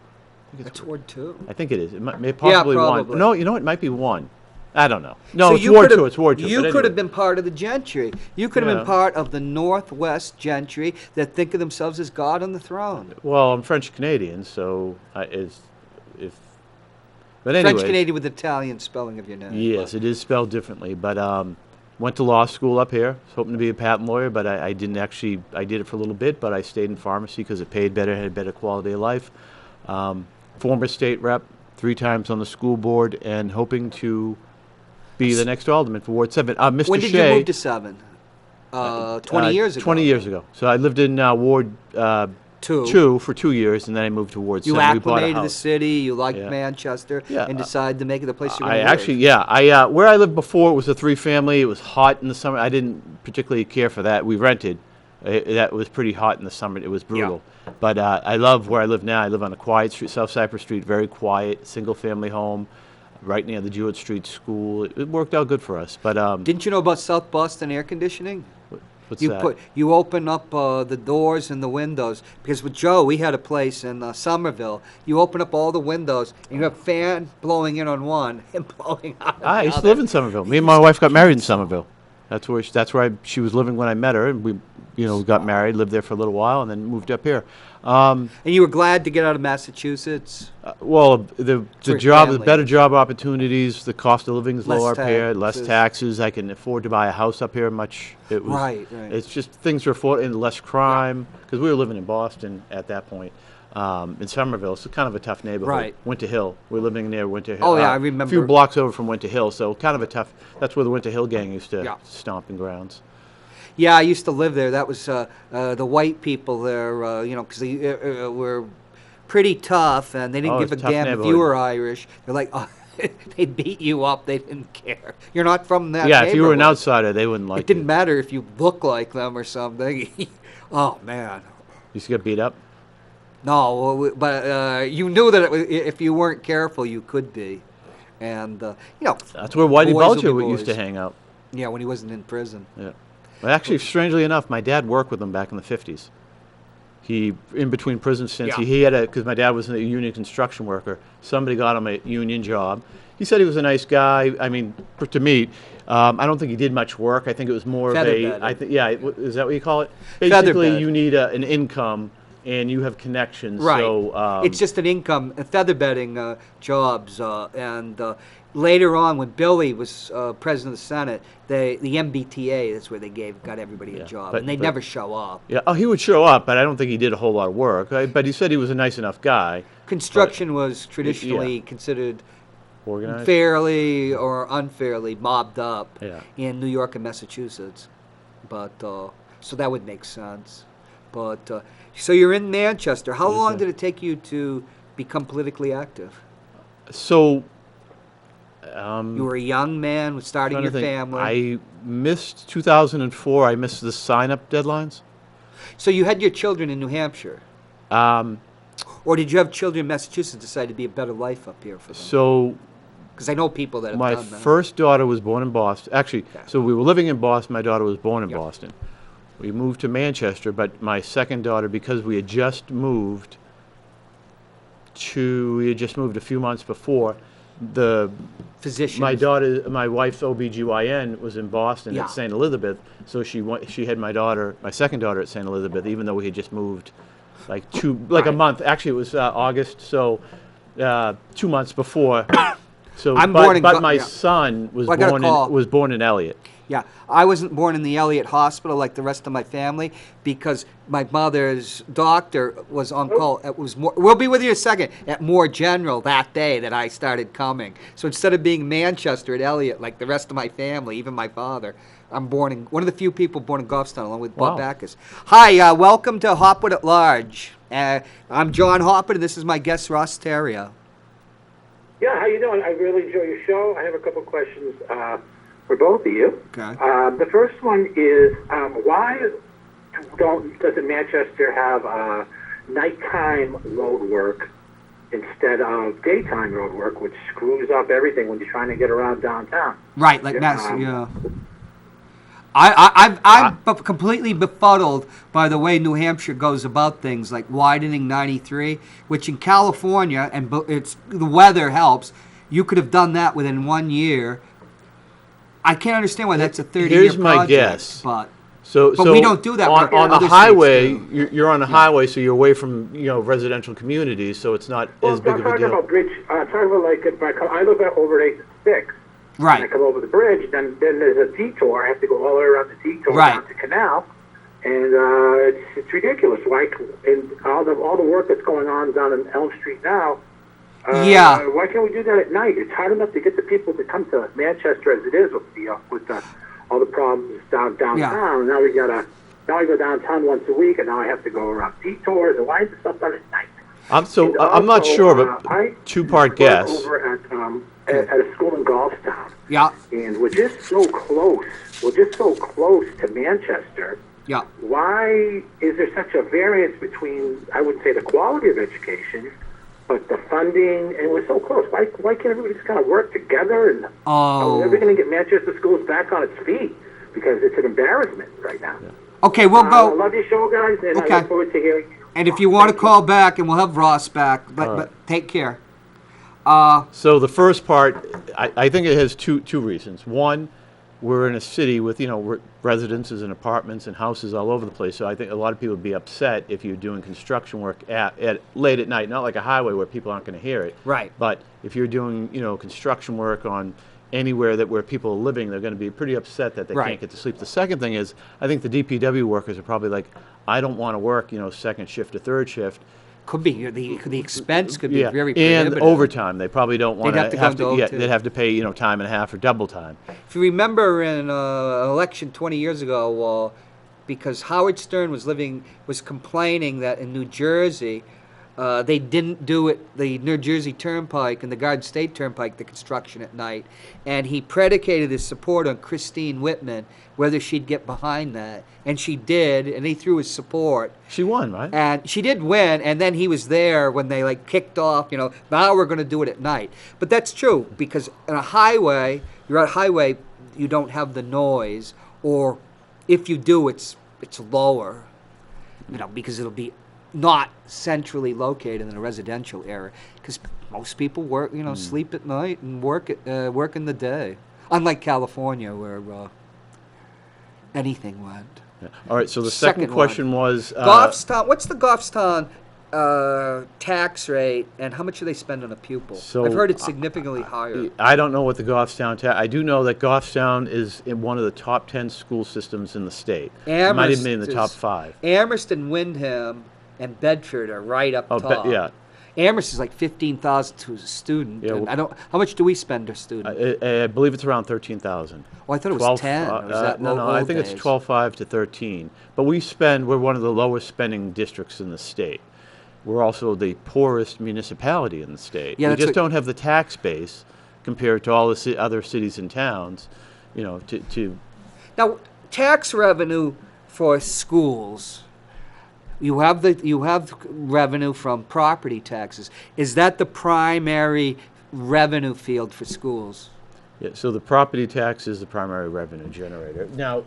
That's Ward 2? I think it is. It may possibly probably. 1. No, it might be 1. I don't know. No, it's Ward 2. It's Ward 2. You could have been part of the gentry. You could have been part of the Northwest gentry that think of themselves as God on the throne. Well, I'm French Canadian, so But anyways, French Canadian with Italian spelling of your name. Yes, it is spelled differently. But Went to law school up here. Was hoping to be a patent lawyer, but I didn't actually. I did it for a little bit, but I stayed in pharmacy because it paid better, had better quality of life. Former state rep, 3 times on the school board, and hoping to be the next alderman for Ward 7. Mr. When did Shea, you move to 7? 20 years ago. 20 years ago. So I lived in Ward 2 for 2 years, and then I moved to Ward 7. You We bought a acclimated to the house. city, you liked Yeah. Manchester, Yeah, and decided to make it the place you're I going to live. actually, yeah, I where I lived before, it was a 3-family. It was hot in the summer. I didn't particularly care for that. We rented. That was pretty hot in the summer. It was brutal. But I love where I live now. I live on a quiet street, South Cypress Street, very quiet, single-family home, right near the Jewett Street School. It worked out good for us. But Didn't you know about South Boston air conditioning? what's You that? you open up the doors and the windows, because with Joe we had a place in Somerville. You open up all the windows and you have fan blowing in on one and blowing out on I the used to other. live in Somerville. Me and my wife got married in Somerville. That's where she was living when I met her, and we got married, lived there for a little while, and then moved up here. And you were glad to get out of Massachusetts. Well, the For job, the family. better job opportunities, the cost of living is Less lower up here, less taxes. taxes. I can afford to buy a house up here much. It was, Right. It's just things are afforded, and less crime, because we were living in Boston at that point. In Somerville, so kind of a tough neighborhood. Right. Winter Hill. We're living near Winter Hill. Oh, yeah, I A few remember. blocks over from Winter Hill, so kind of a tough. That's where the Winter Hill gang used to Yeah. stomping grounds. Yeah, I used to live there. That was the white people there, because they were pretty tough, and they didn't Oh, give a it's a tough damn if neighborhood. you were Irish. They're like, oh, they'd beat you up. They didn't care. You're not from that Yeah, if you were an neighborhood. outsider, they wouldn't like It didn't you. matter if you looked like them or something. Oh, man. Used to get beat up. No, but you knew that if you weren't careful, you could be. And, That's where Whitey boys will Bulger be used to boys. hang out. Yeah, when he wasn't in prison. Yeah. Well, actually, strangely enough, my dad worked with him back in the 50s. He, in between prison stints, Yeah. he had because my dad was a union construction worker. Somebody got him a union job. He said he was a nice guy. I mean, to meet. I don't think he did much work. I think it was more of Feather a. bed. I think, yeah, is that what you call it? Feather Basically, bed. you need an income, and you have connections. Right. So It's just an income, featherbedding jobs. And later on, when Billy was president of the Senate, the MBTA, that's where they got everybody a Yeah, job. but- And they'd but- never show up. yeah. Oh, he would show up, but I don't think he did a whole lot of work. But he said he was a nice enough guy. Construction was traditionally considered Organized. fairly or unfairly mobbed up Yeah. in New York and Massachusetts. But so that would make sense. But so you're in Manchester. How long sir. did it take you to become politically active? So. You were a young man with starting Trying your to think. family. I missed 2004. I missed the sign-up deadlines. So you had your children in New Hampshire, Um, or did you have children in Massachusetts decide to be a better life up here for them? so Because I know people that have my done that. first daughter was born in Boston. Actually, Okay. so we were living in Boston. My daughter was born in Yeah. Boston. We moved to Manchester, but my second daughter, because we had just moved a few months before, Physicians. my wife's OBGYN was in Boston Yeah. at St. Elizabeth, so she had my second daughter at St. Elizabeth, even though we had just moved a Right. month. Actually, it was August, so 2 months before. So, I'm but, born in but Go- my yeah. son was Well, I got a call. born in Elliott. Yeah, I wasn't born in the Elliott Hospital like the rest of my family because my mother's doctor was on call. It was more, we'll be with you in a second, at Moore General that day that I started coming. So instead of being Manchester at Elliott like the rest of my family, even my father, I'm born in one of the few people born in Goffstown along with Bob Wow. Backus. Hi, welcome to Hopwood at Large. I'm John Hopwood and this is my guest Ross Terrio. Yeah, how you doing? I really enjoy your show. I have a couple questions for both of you. Okay. The first one is why doesn't Manchester have nighttime road work instead of daytime road work, which screws up everything when you're trying to get around downtown? Right, like Yeah, that's yeah. I'm completely befuddled by the way New Hampshire goes about things, like widening 93, which in California, and the weather helps, you could have done that within 1 year. I can't understand why that's a 30-year Here's my project. guess. But But we don't do that on, where on the other states highway. do. You're on a highway, so you're away from residential communities, so it's not Well, as big I'm of a talking deal. about bridge. Talking about like I live over at 86, And I come over the bridge, then there's a detour. I have to go all the way around the detour down to Canal. And it's ridiculous. Like, and all the work that's going on down in Elm Street now, why can't we do that at night? It's hard enough to get the people to come to Manchester as it is with all the problems downtown. And now we go downtown once a week, and now I have to go around detours. And why is this stuff done at night? I'm not sure, but two-part guess. Over at a school in Goffstown. Yeah. And we're just so close. We're just so close to Manchester. Yeah. Why is there such a variance between, I would say, the quality of education, but the funding, and we're so close? Why can't everybody just kind of work together? And are we ever going to get Manchester schools back on its feet? Because it's an embarrassment right now. Yeah. Okay, we'll go. I love your show, guys, and I look forward to hearing you. And if you want to call back, and we'll have Ross back, but take care. So the first part, I think it has two reasons. One, we're in a city with, residences and apartments and houses all over the place. So I think a lot of people would be upset if you're doing construction work at late at night, not like a highway where people aren't going to hear it. Right. But if you're doing, construction work on anywhere where people are living, they're going to be pretty upset that they can't get to sleep. The second thing is, I think the DPW workers are probably like, I don't want to work, second shift or third shift. Could be the expense could be very prohibitive. And overtime, they probably don't want they'd have to pay time and a half or double time. If you remember in an election 20 years ago, because Howard Stern was complaining that in New Jersey they didn't do it, the New Jersey Turnpike and the Garden State Turnpike, the construction at night, and he predicated his support on Christine Whitman, whether she'd get behind that, and she did, and he threw his support. She won, right? And she did win, and then he was there when they kicked off, now we're going to do it at night. But that's true, because on a highway, you're at a highway, you don't have the noise, or if you do, it's lower, because it'll be not centrally located in a residential area, because most people work, sleep at night and work in the day. Unlike California, where anything went. Yeah. All right. So the second question was Goffstown. What's the Goffstown tax rate, and how much do they spend on a pupil? So I've heard it's significantly higher. I don't know what the Goffstown tax. I do know that Goffstown is in one of the top 10 school systems in the state. It might even be in the top 5. Amherst and Windham and Bedford are right up top. Yeah. Amherst is like $15,000 to a student. Yeah, how much do we spend a student? I believe it's around $13,000. Oh, I thought it was 10. No, I think it's 12.5 to 13. But we're one of the lowest spending districts in the state. We're also the poorest municipality in the state. Yeah, we just don't have the tax base compared to all the other cities and towns. Now, tax revenue for schools. You have revenue from property taxes. Is that the primary revenue field for schools? Yeah, so the property tax is the primary revenue generator. Now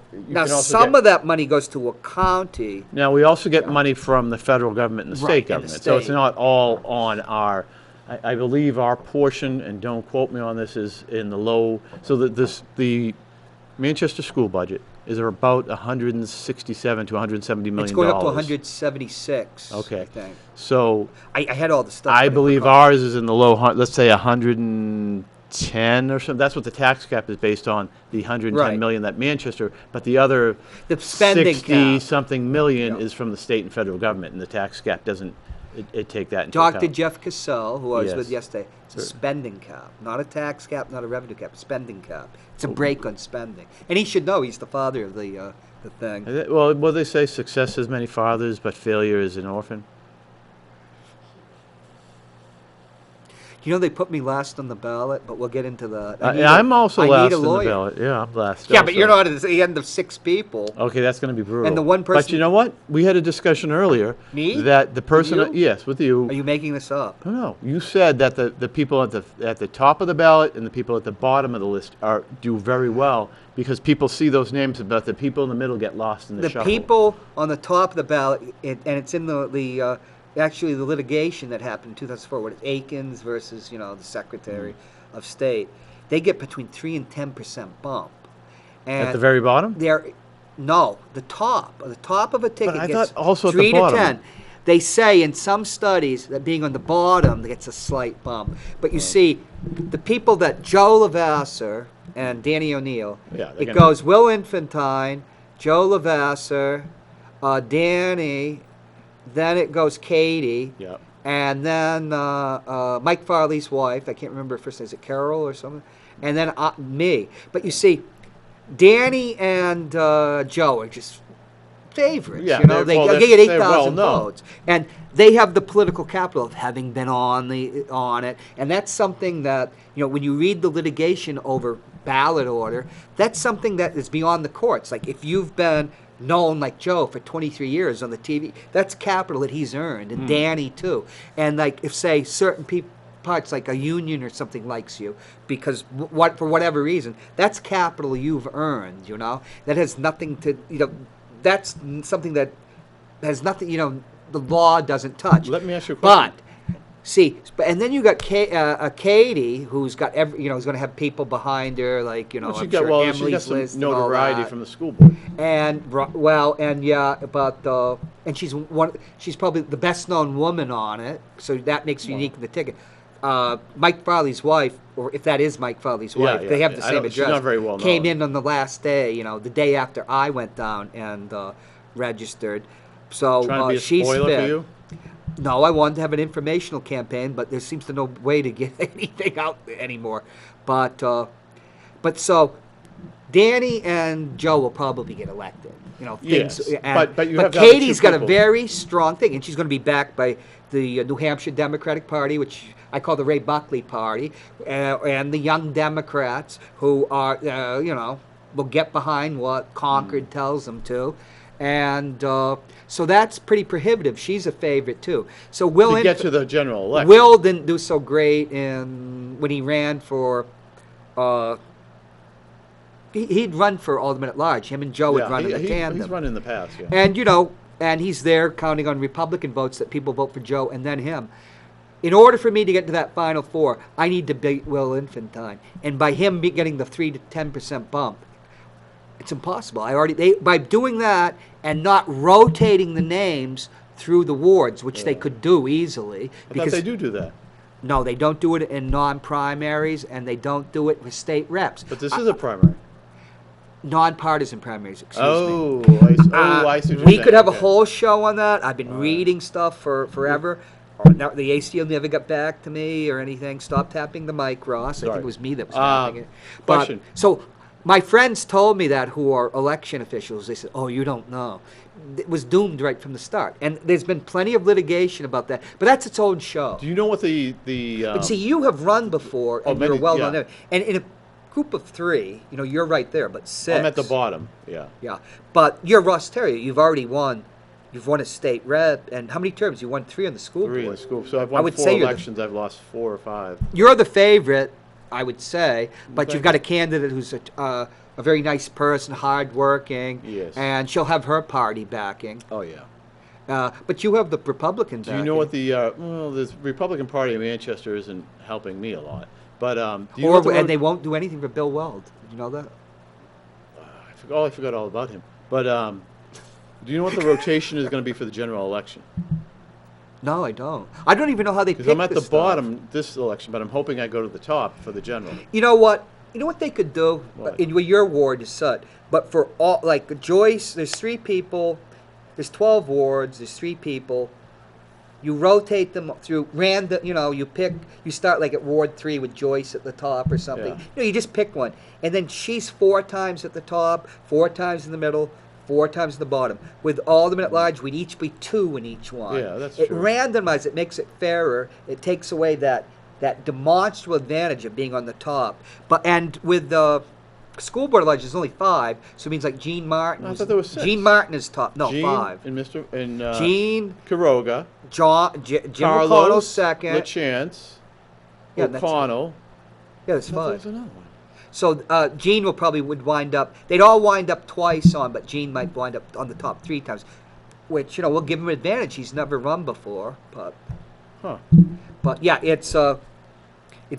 some of that money goes to a county. Now, we also get money from the federal government and the state government. So it's not all on our, I believe our portion, and don't quote me on this, is in the low, so the Manchester school budget is about $167 to $170 million. It's going up to 176. Okay. I think. So I had all the stuff. I believe ours is in the low, let's say 110 or something. That's what the tax cap is based on, the 110 million that Manchester, but the other spending 60-something million is from the state and federal government, and the tax cap doesn't take that into account. Dr. Jeff Cassell, who I was with yesterday, it's a spending cap, not a tax cap, not a revenue cap, a spending cap. It's a break on spending. And he should know, he's the father of the thing. Well, what they say, success has many fathers, but failure is an orphan. They put me last on the ballot, but we'll get into that. I'm also last on the ballot. Yeah, I'm last. Yeah, but you're not at the end of 6 people. Okay, that's going to be brutal. And the one person. But you know what? We had a discussion earlier. Me? That the person. With you? Yes, with you. Are you making this up? No. You said that the people at the top of the ballot and the people at the bottom of the list do very well because people see those names, but the people in the middle get lost in the shuffle. The people on the top of the ballot, and it's in the actually the litigation that happened in 2004, when it's Aikens versus the Secretary of State, they get between 3 and 10% bump. And at the very bottom? The top of a ticket but I gets thought also 3 at the bottom. to 10. They say in some studies that being on the bottom gets a slight bump. But you see, the people that Joe Lavasser and Danny O'Neill. Yeah, It goes Will Infantine, Joe Lavasser, Danny, then it goes Katie. Yeah. And then Mike Farley's wife, I can't remember her first name, is it Carol or something? And then me. But you see, Danny and Joe are just favorites. Yeah, you know, they get 8,000 votes, and they have the political capital of having been on it. And that's something that, you know, when you read the litigation over ballot order, that's something that is beyond the courts. Like if you've been known like Joe for 23 years on the TV, that's capital that he's earned, and Danny too. And like if say certain parts like a union or something likes you because for whatever reason, that's capital you've earned. You know, that has nothing to, you know, that's something that has nothing, you know, the law doesn't touch. Let me ask you a question. But see, and then you got Katie, who's got who's going to have people behind her, like, you know, she got Emily's some list notoriety from the school board. and she's she's probably the best known woman on it, so that makes her unique in the ticket. Mike Farley's wife, or if that is Mike Farley's wife, they have the same address. She's not very well known. Came in on the last day, you know, the day after I went down and registered. So Trying to be a she's spoiler fit. for you? No, I wanted to have an informational campaign, but there seems to no way to get anything out anymore. But so Danny and Joe will probably get elected. You know, things. Yes, And, but you have Katie's the other got two a very strong thing, and she's going to be backed by the New Hampshire Democratic Party, which I call the Ray Buckley Party, and the Young Democrats, who are, you know, will get behind what Concord tells them to. And so that's pretty prohibitive. She's a favorite, too. So Will to get to the general election. Will didn't do so great when he ran for... he'd run for Alderman at large. Him and Joe would run in the tandem. He's run in the past, yeah. And, you know, and he's there counting on Republican votes that people vote for Joe and then him. In order for me to get to that Final Four, I need to beat Will Infantine. And by him getting the 3 to 10% bump, it's impossible. By doing that and not rotating the names through the wards, which they could do easily. I thought they do that. No, they don't do it in non-primaries, and they don't do it with state reps. But this is a primary. Non-partisan primaries, excuse me. I see what you're we saying. could have a whole show on that. I've been reading stuff for forever. Now, the ACL never got back to me or anything. Stop tapping the mic, Ross. I think it was me that was tapping it. But, so my friends told me that, who are election officials. They said, "Oh, you don't know." It was doomed right from the start. And there's been plenty of litigation about that. But that's its own show. Do you know what the But see, you have run before, and you're well known. And in a group of 3, you know, you're right there, but 6. I'm at the bottom, yeah. Yeah. But you're Ross Terrio. You've already won. You've won a state rep. And how many terms? You won 3 on the school board. 3 in the school. So I've won 4 elections. I've lost 4 or 5. You're the favorite, I would say. But you've got a candidate who's a very nice person, hardworking. Yes. And she'll have her party backing. Oh, yeah. But you have the Republican backing. Do you know what the Republican Party of Manchester isn't helping me a lot. But do you know and they won't do anything for Bill Weld. Did you know that? I forgot all about him. But do you know what the rotation is going to be for the general election? No, I don't. I don't even know how they pick Because I'm at the stuff. bottom this election, but I'm hoping I go to the top for the general. You know what? You know what they could do? What? Your ward is Sut. But for all, like Joyce, there's 3 people. There's 12 wards. There's 3 people. You rotate them through random, you know, you start like at Ward 3 with Joyce at the top or something. Yeah. You know, you just pick one. And then she's 4 times at the top, 4 times in the middle, 4 times in the bottom. With Alderman at large, we'd each be 2 in each one. Yeah, that's It true. randomizes, it makes it fairer. It takes away that demonstrable advantage of being on the top. And with the school board election, there's only 5, so it means like Gene Martin. I thought there was 6. Gene Martin is top. No, Gene 5. And Gene, Quiroga. Jim Carlos, O'Connell second. LaChance, Yeah, O'Connell. That's I thought there 5. was another one. So Gene would wind up. They'd all wind up twice on, but Gene might wind up on the top 3 times, which, you know, will give him an advantage. He's never run before, but yeah, it's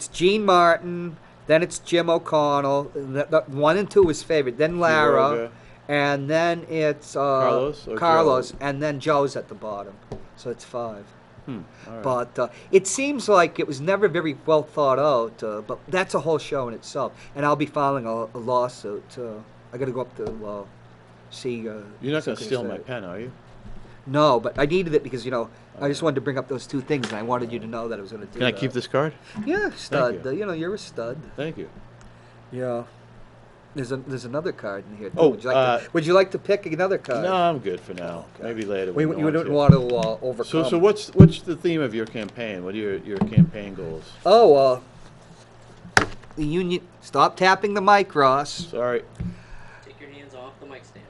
Gene Martin. Then it's Jim O'Connell. 1 and 2 is favored. Then Lara, Quiroga. and then it's Carlos or Carlos, Joe? and then Joe's at the bottom. So it's 5. All right. But it seems like it was never very well thought out. But that's a whole show in itself. And I'll be filing a lawsuit. I got to go up to see. You're not going to steal my pen, are you? No, but I needed it because I just wanted to bring up those two things, and I wanted you to know that I was going to do. Can I keep this card? Yeah, stud. Thank you. You're a stud. Thank you. Yeah. There's another card in here. Too. Oh, would you like to pick another card? No, I'm good for now. Okay. Maybe later. You wouldn't want to overcome. So what's the theme of your campaign? What are your campaign goals? Oh, the union. Stop tapping the mic, Ross. Sorry. Take your hands off the mic stand.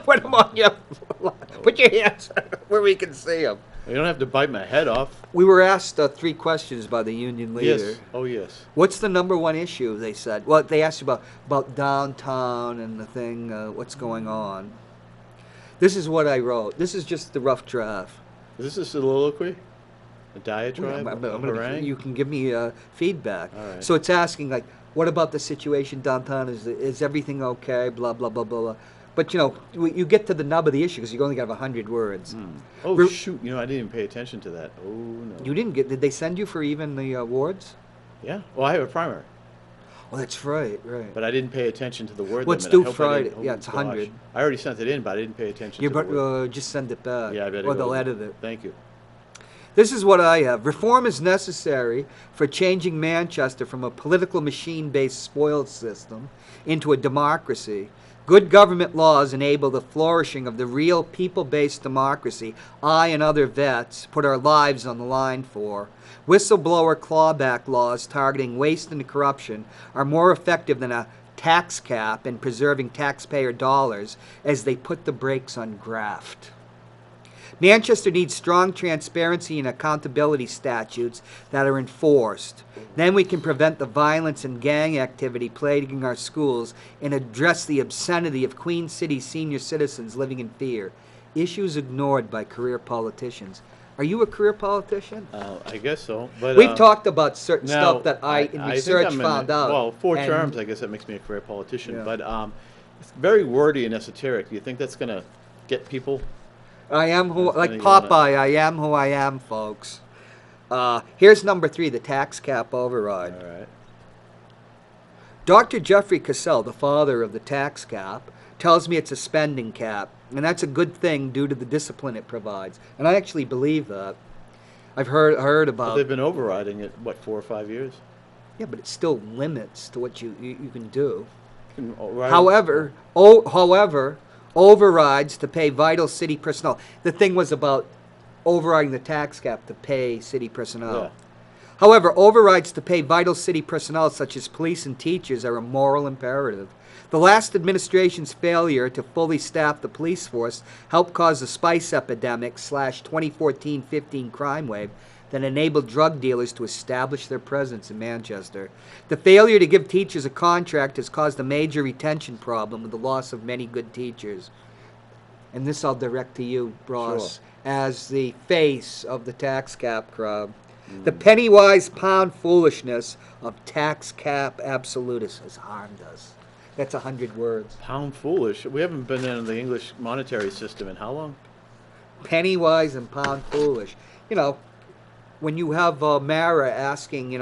Put them on you. Put your hands where we can see them. You don't have to bite my head off. We were asked 3 questions by the union leader. Yes. Oh, yes. What's the number one issue, they said? Well, they asked you about downtown and the thing, what's going on. This is what I wrote. This is just the rough draft. Is this a soliloquy? A diatribe? A harangue? You can give me feedback. All right. So it's asking, like, what about the situation downtown? Is everything okay? Blah, blah, blah, blah, blah. But, you get to the nub of the issue because you only got 100 words. Oh, shoot. I didn't even pay attention to that. Oh, no. You didn't get... Did they send you for even the awards? Yeah. Well, I have a primary. Oh, that's right. But I didn't pay attention to the word What's limit. due Friday? Yeah, it's 100. I already sent it in, but I didn't pay attention to the word. Just send it back. Yeah, I better Or go they'll with edit it. Thank you. This is what I have. Reform is necessary for changing Manchester from a political machine-based spoiled system into a democracy. Good government laws enable the flourishing of the real people-based democracy I and other vets put our lives on the line for. Whistleblower clawback laws targeting waste and corruption are more effective than a tax cap in preserving taxpayer dollars as they put the brakes on graft. Manchester needs strong transparency and accountability statutes that are enforced. Then we can prevent the violence and gang activity plaguing our schools and address the obscenity of Queen City senior citizens living in fear. Issues ignored by career politicians. Are you a career politician? I guess so. But we've talked about certain stuff that in research think found out. Well, 4 terms, I guess that makes me a career politician. Yeah. But it's very wordy and esoteric. Do you think that's going to get people? I am who, like Popeye, I am who I am, folks. Here's number 3, the tax cap override. All right. Dr. Jeffrey Cassell, the father of the tax cap, tells me it's a spending cap, and that's a good thing due to the discipline it provides. And I actually believe that. I've heard about... But they've been overriding it, 4 or 5 years? Yeah, but it still limits to what you can do. Right. However, overrides to pay vital city personnel. The thing was about overriding the tax cap to pay city personnel. Yeah. However, overrides to pay vital city personnel such as police and teachers are a moral imperative. The last administration's failure to fully staff the police force helped cause the spice epidemic / 2014-15 crime wave that enabled drug dealers to establish their presence in Manchester. The failure to give teachers a contract has caused a major retention problem with the loss of many good teachers. And this I'll direct to you, Ross, sure. as the face of the tax cap crowd. The penny-wise pound foolishness of tax cap absolutists has harmed us. That's 100 words. Pound foolish? We haven't been in the English monetary system in how long? Penny-wise and pound foolish. When you have Mara asking,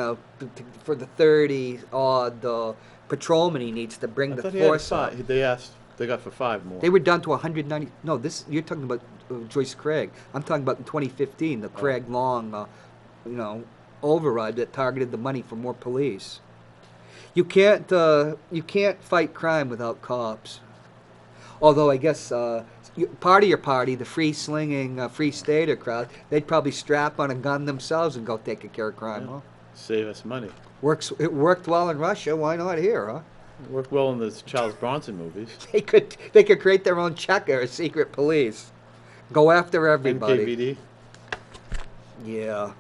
for the 30-odd patrolmen he needs to bring the force up. They got for 5 more. They were down to 190. No, you're talking about Joyce Craig. I'm talking about in 2015, the Craig Long, override that targeted the money for more police. You can't fight crime without cops. Although I guess part of your party, the free-slinging Free Stater crowd, they'd probably strap on a gun themselves and go take care of crime, huh? Save us money. It worked well in Russia. Why not here, huh? It worked well in the Charles Bronson movies. They could create their own checker, a secret police. Go after everybody. NKVD? Yeah.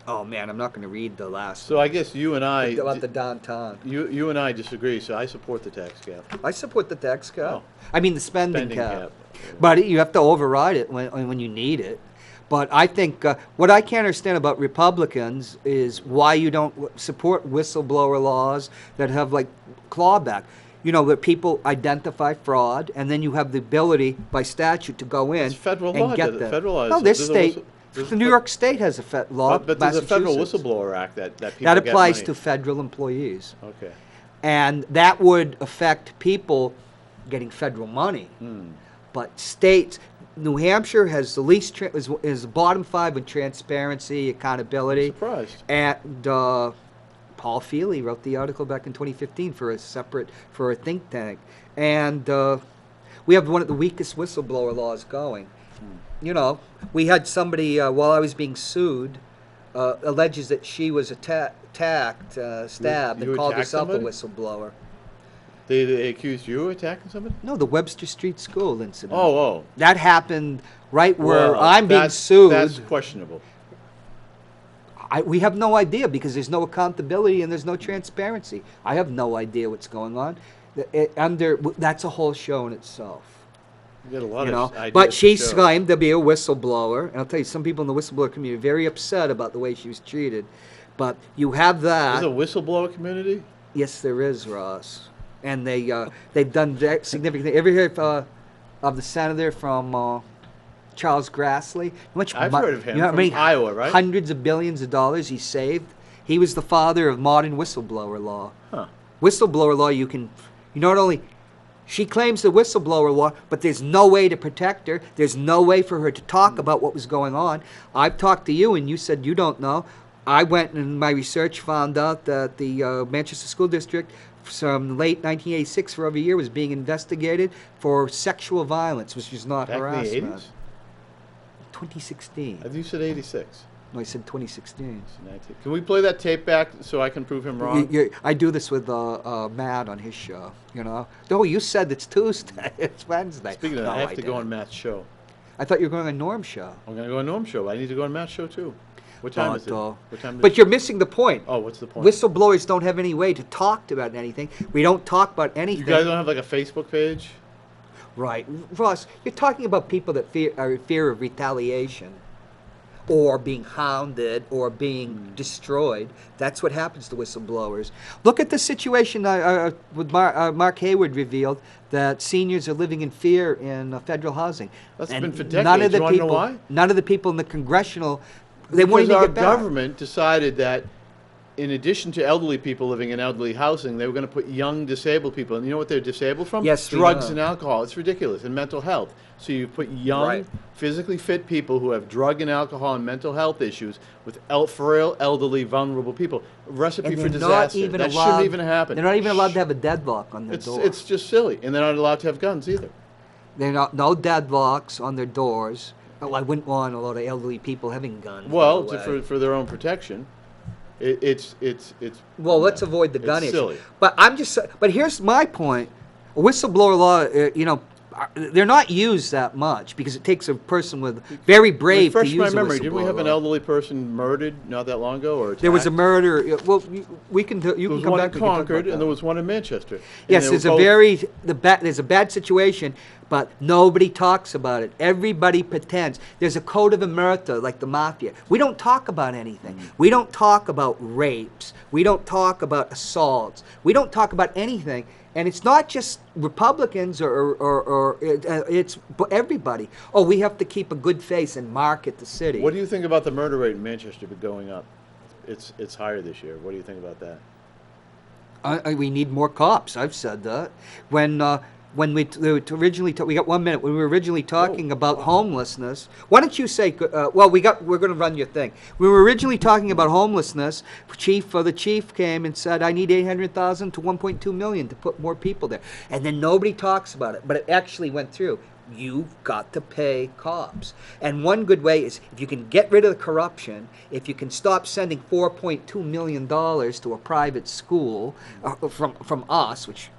Oh man, I'm not going to read the last. So I guess you and I about the downtown. You and I disagree. So I support the tax cap. I support the tax cap. Oh. I mean the spending cap. But you have to override it when you need it. But I think what I can't understand about Republicans is why you don't support whistleblower laws that have like clawback. That people identify fraud, and then you have the ability by statute to go in It's federal and law. get the. Federal law. No, this state, New York State has a law. But there's a federal Massachusetts. whistleblower act that people That get applies money. to federal employees. Okay. And that would affect people getting federal money. But states, New Hampshire has the least, is the bottom 5 in transparency, accountability. I'm surprised. And Paul Feely wrote the article back in 2015 for a think tank. And we have one of the weakest whistleblower laws going. We had somebody, while I was being sued, alleges that she was attacked, stabbed, You and called attacked herself somebody? a whistleblower. They accused you of attacking somebody? No, the Webster Street School incident. Oh. That happened right where Well, I'm being that's- sued. That's questionable. We have no idea because there's no accountability and there's no transparency. I have no idea what's going on. That's a whole show in itself. You get a lot of ideas. But she to show. claimed to be a whistleblower, and I'll tell you, some people in the whistleblower community are very upset about the way she was treated. But you have that. There's a whistleblower community? Yes, there is, Ross. And they've done significant things. Ever heard of the senator from Charles Grassley? I've heard of him, how from many Iowa, right? Hundreds of billions of dollars he saved. He was the father of modern whistleblower law. Huh. Whistleblower law, you not only, she claims the whistleblower law, but there's no way to protect her. There's no way for her to talk about what was going on. I've talked to you, and you said you don't know. I went and in my research found out that the Manchester School District from late 1986 for over a year was being investigated for sexual violence, which is not Back harassment. in the 80s? 2016. I think you said 86. No, I said 2016. Can we play that tape back so I can prove him wrong? I do this with Matt on his show, No, you said it's Tuesday. It's Wednesday. Speaking of that, No, I have to go didn't. on Matt's show. I thought you were going on Norm's show. I'm going to go on Norm's show. I need to go on Matt's show, too. What time is it? What time is But it? you're missing the point. Oh, what's the point? Whistleblowers don't have any way to talk about anything. We don't talk about anything. You guys don't have like a Facebook page? Right. Ross, you're talking about people that are in fear of retaliation or being hounded or being destroyed. That's what happens to whistleblowers. Look at the situation with Mark Hayward revealed that seniors are living in fear in federal housing. That's And been for decades. None of the You wanna know people, why? None of the people in the congressional, they won't Because even our get back. government decided that in addition to elderly people living in elderly housing, they were going to put young disabled people. And you know what they're disabled from? Yes, we drugs know. and alcohol. It's ridiculous. And mental health. So you put young, Right. physically fit people who have drug and alcohol and mental health issues with frail, elderly, vulnerable people. A recipe And for they're not disaster. even That allowed, shouldn't even happen. They're not even allowed to have a deadlock on their door. It's just silly. And they're not allowed to have guns either. They're not, no deadlocks on their doors. Oh, I wouldn't want a lot of elderly people having guns. Well, by the way. for their own protection. It's Well, let's avoid the gun it's issue. silly. But here's my point: a whistleblower law, they're not used that much because it takes a person with very brave to Refresh use my a memory. Didn't we whistleblower have an law. elderly person murdered not that long ago, or There was a attacked? murder. Well, we can. You There can was come one back. in we can talk Concord, about and there that. was one in Manchester. And Yes, they there's were both- there's a bad situation, but nobody talks about it. Everybody pretends. There's a code of omerta, like the mafia. We don't talk about anything. We don't talk about rapes. We don't talk about assaults. We don't talk about anything. And it's not just Republicans or it's everybody. Oh, we have to keep a good face and market the city. What do you think about the murder rate in Manchester going up? It's higher this year. What do you think about that? We need more cops. I've said that. When we originally we got 1 minute. When we were originally talking about homelessness, why don't you say? We're going to run your thing. We were originally talking about homelessness. The chief came and said, "I need 800,000 to 1.2 million to put more people there," and then nobody talks about it. But it actually went through. You've got to pay cops. And one good way is if you can get rid of the corruption, if you can stop sending $4.2 million to a private school from us, which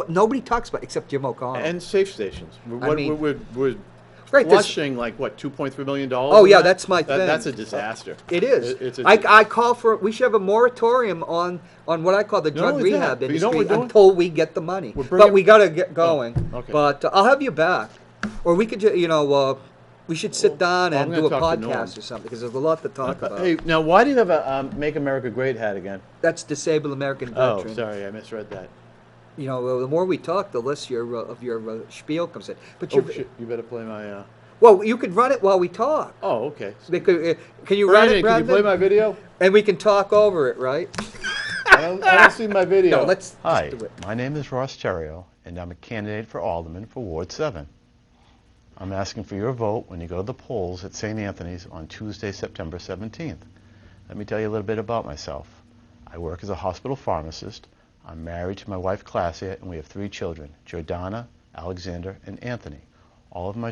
nobody talks about except Jim O'Connell. And safe stations. We're Right, flushing like what, $2.3 million? Oh, yeah, that's my thing. That's a disaster. It is. It's I call for, we should have a moratorium on what I call the drug only that, rehab but you know what industry we're doing? until we get the money. We're bringing- But we got to get going. Oh, okay. But I'll have you back. Or we could, we should sit down I'm and gonna do a talk to Norm. podcast or something because there's a lot to talk about. Hey, now why do you have a Make America Great hat again? That's disabled American Oh, veteran. sorry, I misread that. You know, the more we talk, the less of your spiel comes in. But Oh, shit. You better play my... well, you could run it while we talk. Oh, okay. Can you run it, Brandon, can you play my video? And we can talk over it, right? I don't see my video. No, let's Hi, just do it. my name is Ross Terrio, and I'm a candidate for Alderman for Ward 7. I'm asking for your vote when you go to the polls at St. Anthony's on Tuesday, September 17th. Let me tell you a little bit about myself. I work as a hospital pharmacist. I'm married to my wife, Classia, and we have 3 children, Jordana, Alexander, and Anthony. All of my